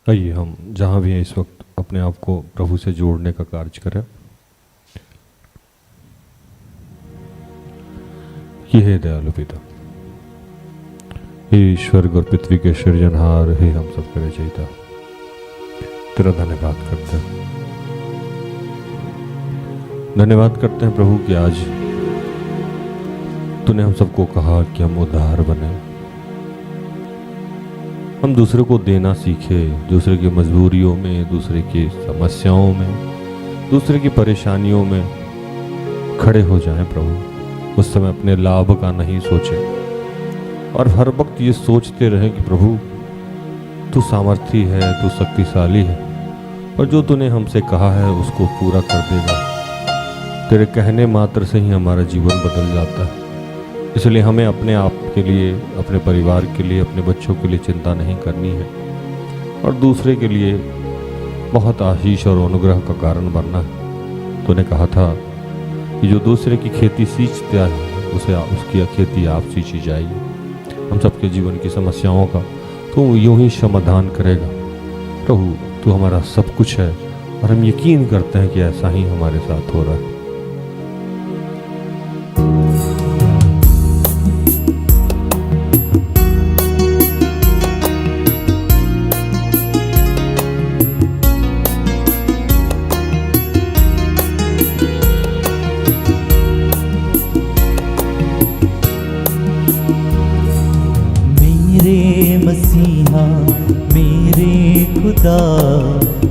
आइए हम जहाँ भी हैं इस वक्त अपने आप को प्रभु से जोड़ने का कार्य करें। ये है दयालु पिता, हे स्वर्ग और पृथ्वी के सृजनहार, हे हम सब के रचयिता, तेरा धन्यवाद करते हैं। धन्यवाद करते हैं प्रभु कि आज तूने हम सबको कहा कि हम उदार बने, हम दूसरे को देना सीखे, दूसरे की मजबूरियों में, दूसरे की समस्याओं में, दूसरे की परेशानियों में खड़े हो जाएं प्रभु। उस समय अपने लाभ का नहीं सोचें और हर वक्त ये सोचते रहें कि प्रभु तू सामर्थी है, तू शक्तिशाली है और जो तूने हमसे कहा है उसको पूरा कर देगा। तेरे कहने मात्र से ही हमारा जीवन बदल जाता है। इसलिए हमें अपने आप के लिए, अपने परिवार के लिए, अपने बच्चों के लिए चिंता नहीं करनी है और दूसरे के लिए बहुत आशीष और अनुग्रह का कारण बनना है। तूने कहा था कि जो दूसरे की खेती सींचता है उसे उसकी खेती आप सींची जाएगी। हम सबके जीवन की समस्याओं का तू यूं ही समाधान करेगा। प्रभु तू हमारा सब कुछ है और हम यकीन करते हैं कि ऐसा ही हमारे साथ हो रहा है। मसीहा मेरे खुदा,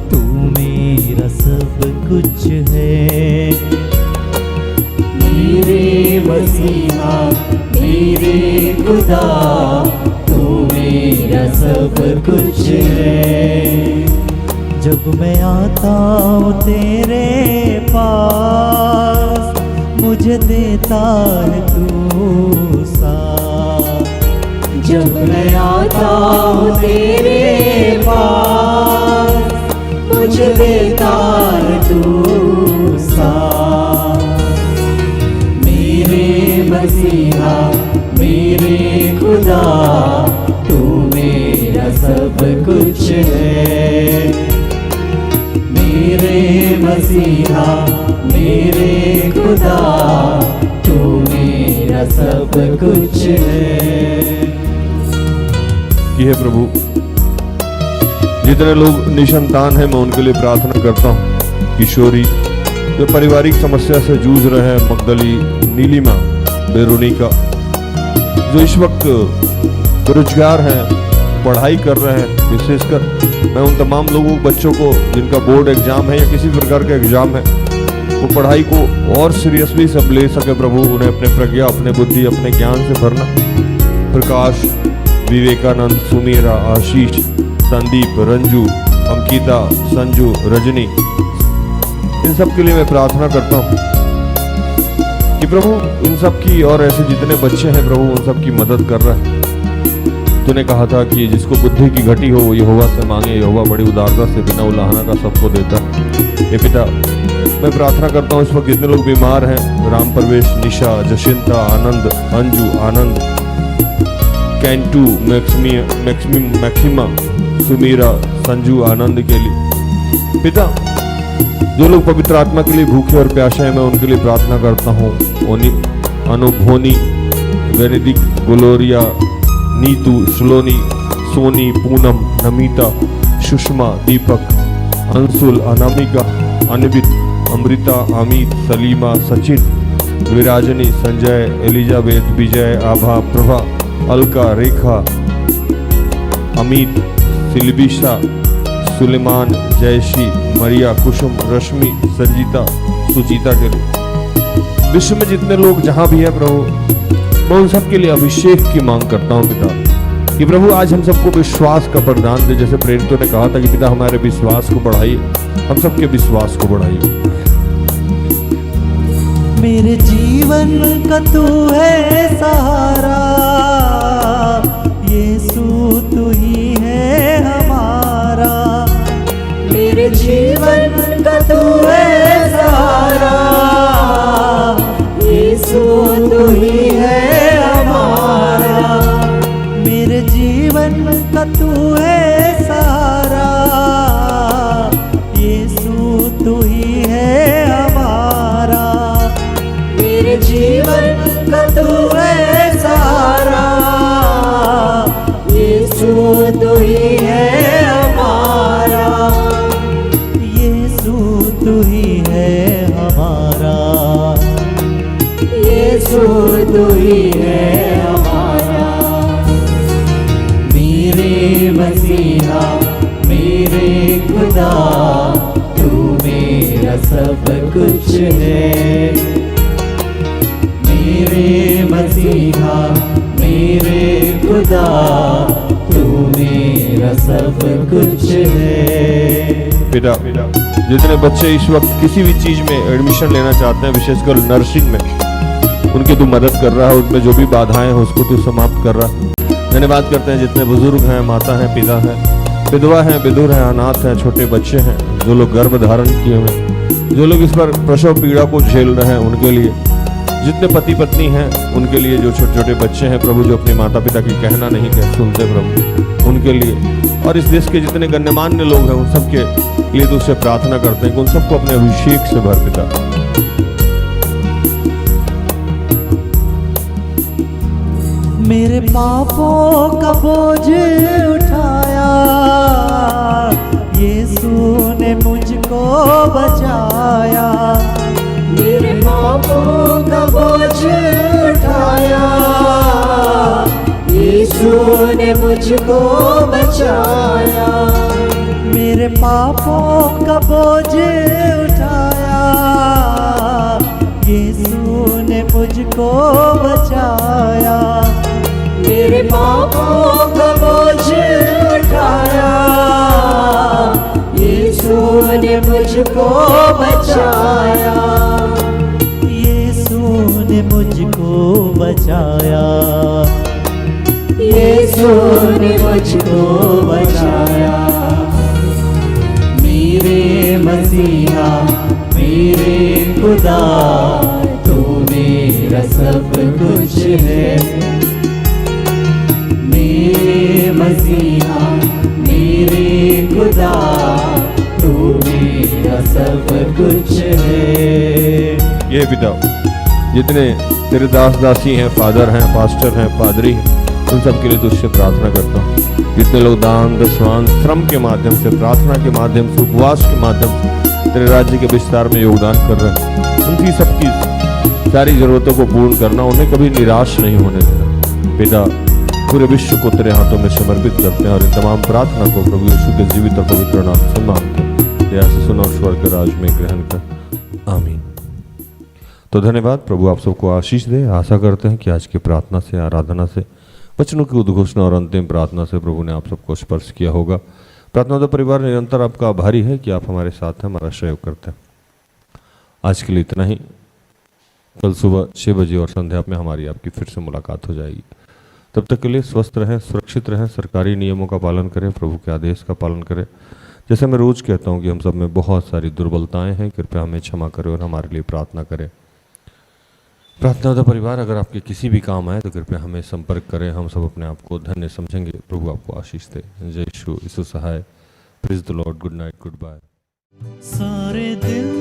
तू मेरा सब कुछ है। मेरे मसीहा मेरे खुदा, तू मेरा मेरा सब कुछ है। जब मैं आता हूँ तेरे पास, मुझे देता है तू साथ। जब मैं आता हूँ तेरे पास, मुझे देता है तू साथ। मेरे मसीहा मेरे खुदा, तू मेरा सब कुछ है। मेरे मसीहा मेरे खुदा, तू मेरा सब कुछ है। कि हे प्रभु, जितने लोग निसंतान हैं मैं उनके लिए प्रार्थना करता हूँ। किशोरी जो पारिवारिक समस्या से जूझ रहे हैं, मगदली, नीलिमा, बेरोनिका, जो इस वक्त बेरोजगार हैं, पढ़ाई कर रहे हैं, विशेषकर मैं उन तमाम लोगों बच्चों को जिनका बोर्ड एग्जाम है या किसी प्रकार का एग्जाम है, वो पढ़ाई को और सीरियसली सब ले सके प्रभु। उन्हें अपने प्रज्ञा, अपने बुद्धि, अपने ज्ञान से भरना। प्रकाश, विवेकानंद, सुमीरा, आशीष, संदीप, रंजू, अंकिता, संजू, रजनी, इन सब के लिए मैं प्रार्थना करता हूँ कि प्रभु इन सब की और ऐसे जितने बच्चे हैं प्रभु उन सब की मदद कर रहा है। तूने कहा था कि जिसको बुद्धि की घटी हो वो यहोवा से मांगे, यहोवा बड़ी उदारता से बिना उलाहना का सबको देता है। हे पिता, मैं प्रार्थना करता हूँ इस वक्त जितने लोग बीमार हैं, राम प्रवेश, निशा, जशिंता, आनंद, अंजू, आनंद, कैंटू, मैक्सिमा, सुमीरा, संजू, आनंद के लिए पिता, जो लोग पवित्र आत्मा के लिए भूखे और प्यासे हैं मैं उनके लिए प्रार्थना करता हूँ। अनुभोनी, वेनेदिक, ग्लोरिया, नीतू, श्लोनी, सोनी, पूनम, नमिता, सुषमा, दीपक, अंशुल, अनामिका, अनवित, अमृता, अमित, सलीमा, सचिन, विराजनी, संजय, एलिजाबेथ, विजय, आभा, प्रभा, अलका, रेखा, अमित, सिलबिशा, सुलेमान, जयश्री, मरिया, कुसुम, रश्मि, संजीता, सुजीता के लिए विश्व में जितने लोग जहां भी है प्रभु मैं उन सब के लिए अभिषेक की मांग करता हूं पिता, कि प्रभु आज हम सबको विश्वास का वरदान दे। जैसे प्रेरितों ने कहा था कि पिता हमारे विश्वास को बढ़ाइए, हम सबके विश्वास को बढ़ाइए। मेरे जीवन का तू है सहारा, यीशु तू ही है हमारा। मेरे जीवन का तू है सहारा, यीशु तू ही है हमारा। मेरे जीवन का तू है सहारा, यीशु तू ही है हमारा। मेरे जीवन का तू है सहारा, यीशु तू ही है हमारा। यीशु तू ही है हमारा, यीशु तू ही है हमारा। मेरे मसीहा मेरे खुदा, तू मेरा सब कुछ है। मेरे मसीहा मेरे खुदा, तू मेरा सब कुछ है। पिता, जितने बच्चे इस वक्त किसी भी चीज में एडमिशन लेना चाहते हैं, विशेषकर नर्सिंग में, उनकी तू मदद कर रहा है, उसमें जो भी बाधाएं हैं उसको तू समाप्त कर रहा है। धन्यवाद करते हैं जितने बुजुर्ग हैं, माता हैं, पिता हैं, विधवा हैं, विधुर हैं, अनाथ हैं, छोटे बच्चे हैं, जो लोग गर्भ धारण किए हुए, जो लोग इस पर प्रसव पीड़ा को झेल रहे हैं उनके लिए, जितने पति पत्नी हैं उनके लिए, जो छोटे छोटे बच्चे हैं प्रभु जो अपने माता पिता की कहना नहीं कह सुनते प्रभु उनके लिए, और इस देश के जितने गण्यमान्य लोग हैं उन सब के लिए तो उससे प्रार्थना करते हैं कि उन सबको अपने अभिषेक से भर पिता। मेरे पापों का बोझ उठाया, यीशु ने मुझको बचाया। मेरे पापों का बोझ उठाया, यीशु ने मुझको बचाया। मेरे पापों का बोझ उठाया, यीशु ने मुझको बचाया। मेरे पापों का बोझ ने मुझको बचाया, यीशु ने मुझको बचाया, यीशु ने मुझको बचाया। मेरे मसीहा मेरे खुदा, तू मेरा सब कुछ है। मेरे मसीहा मेरे खुदा, तू मेरा सब कुछ है। ये पिता, जितने तेरे दास दासी हैं, फादर हैं, पास्टर हैं, पादरी हैं, उन सब के लिए तुझसे प्रार्थना करता हूँ। जितने लोग दान दशवान श्रम के माध्यम से, प्रार्थना के माध्यम से, उपवास के माध्यम से तेरे राज्य के विस्तार में योगदान कर रहे हैं, उनकी सबकी सारी जरूरतों को पूर्ण करना, उन्हें कभी निराश नहीं होने देना। पिता, पूरे विश्व को तेरे हाथों में समर्पित करते हैं और इन तमाम प्रार्थना को प्रभु यीशु के जीवित और पवित्र नाम से मांगते हैं। दया से सुन और स्वर्ग राज में ग्रहण कर, आमीन। तो धन्यवाद, प्रभु आप सबको आशीष दे। आशा करते हैं कि आज की प्रार्थना से, आराधना से, वचनों की उद्घोषणा और अंतिम प्रार्थना से प्रभु ने आप सबको स्पर्श किया होगा। प्रार्थना तो परिवार निरंतर आपका आभारी है कि आप हमारे साथ हैं, हमारा सहयोग करते हैं। आज के लिए इतना ही। कल सुबह 6 बजे और संध्या में हमारी आपकी फिर से मुलाकात हो जाएगी। तब तक के लिए स्वस्थ रहें, सुरक्षित रहें, सरकारी नियमों का पालन करें, प्रभु के आदेश का पालन करें। जैसे मैं रोज कहता हूँ कि हम सब में बहुत सारी दुर्बलताएं हैं, कृपया हमें क्षमा करें और हमारे लिए प्रार्थना करें। प्रार्थना का परिवार, अगर आपके किसी भी काम आए तो कृपया हमें संपर्क करें, हम सब अपने आप को धन्य समझेंगे। प्रभु आपको आशीष दे। जय यीशु, यीशु सहाय। Praise the Lord. Good night, goodbye. सारे दिल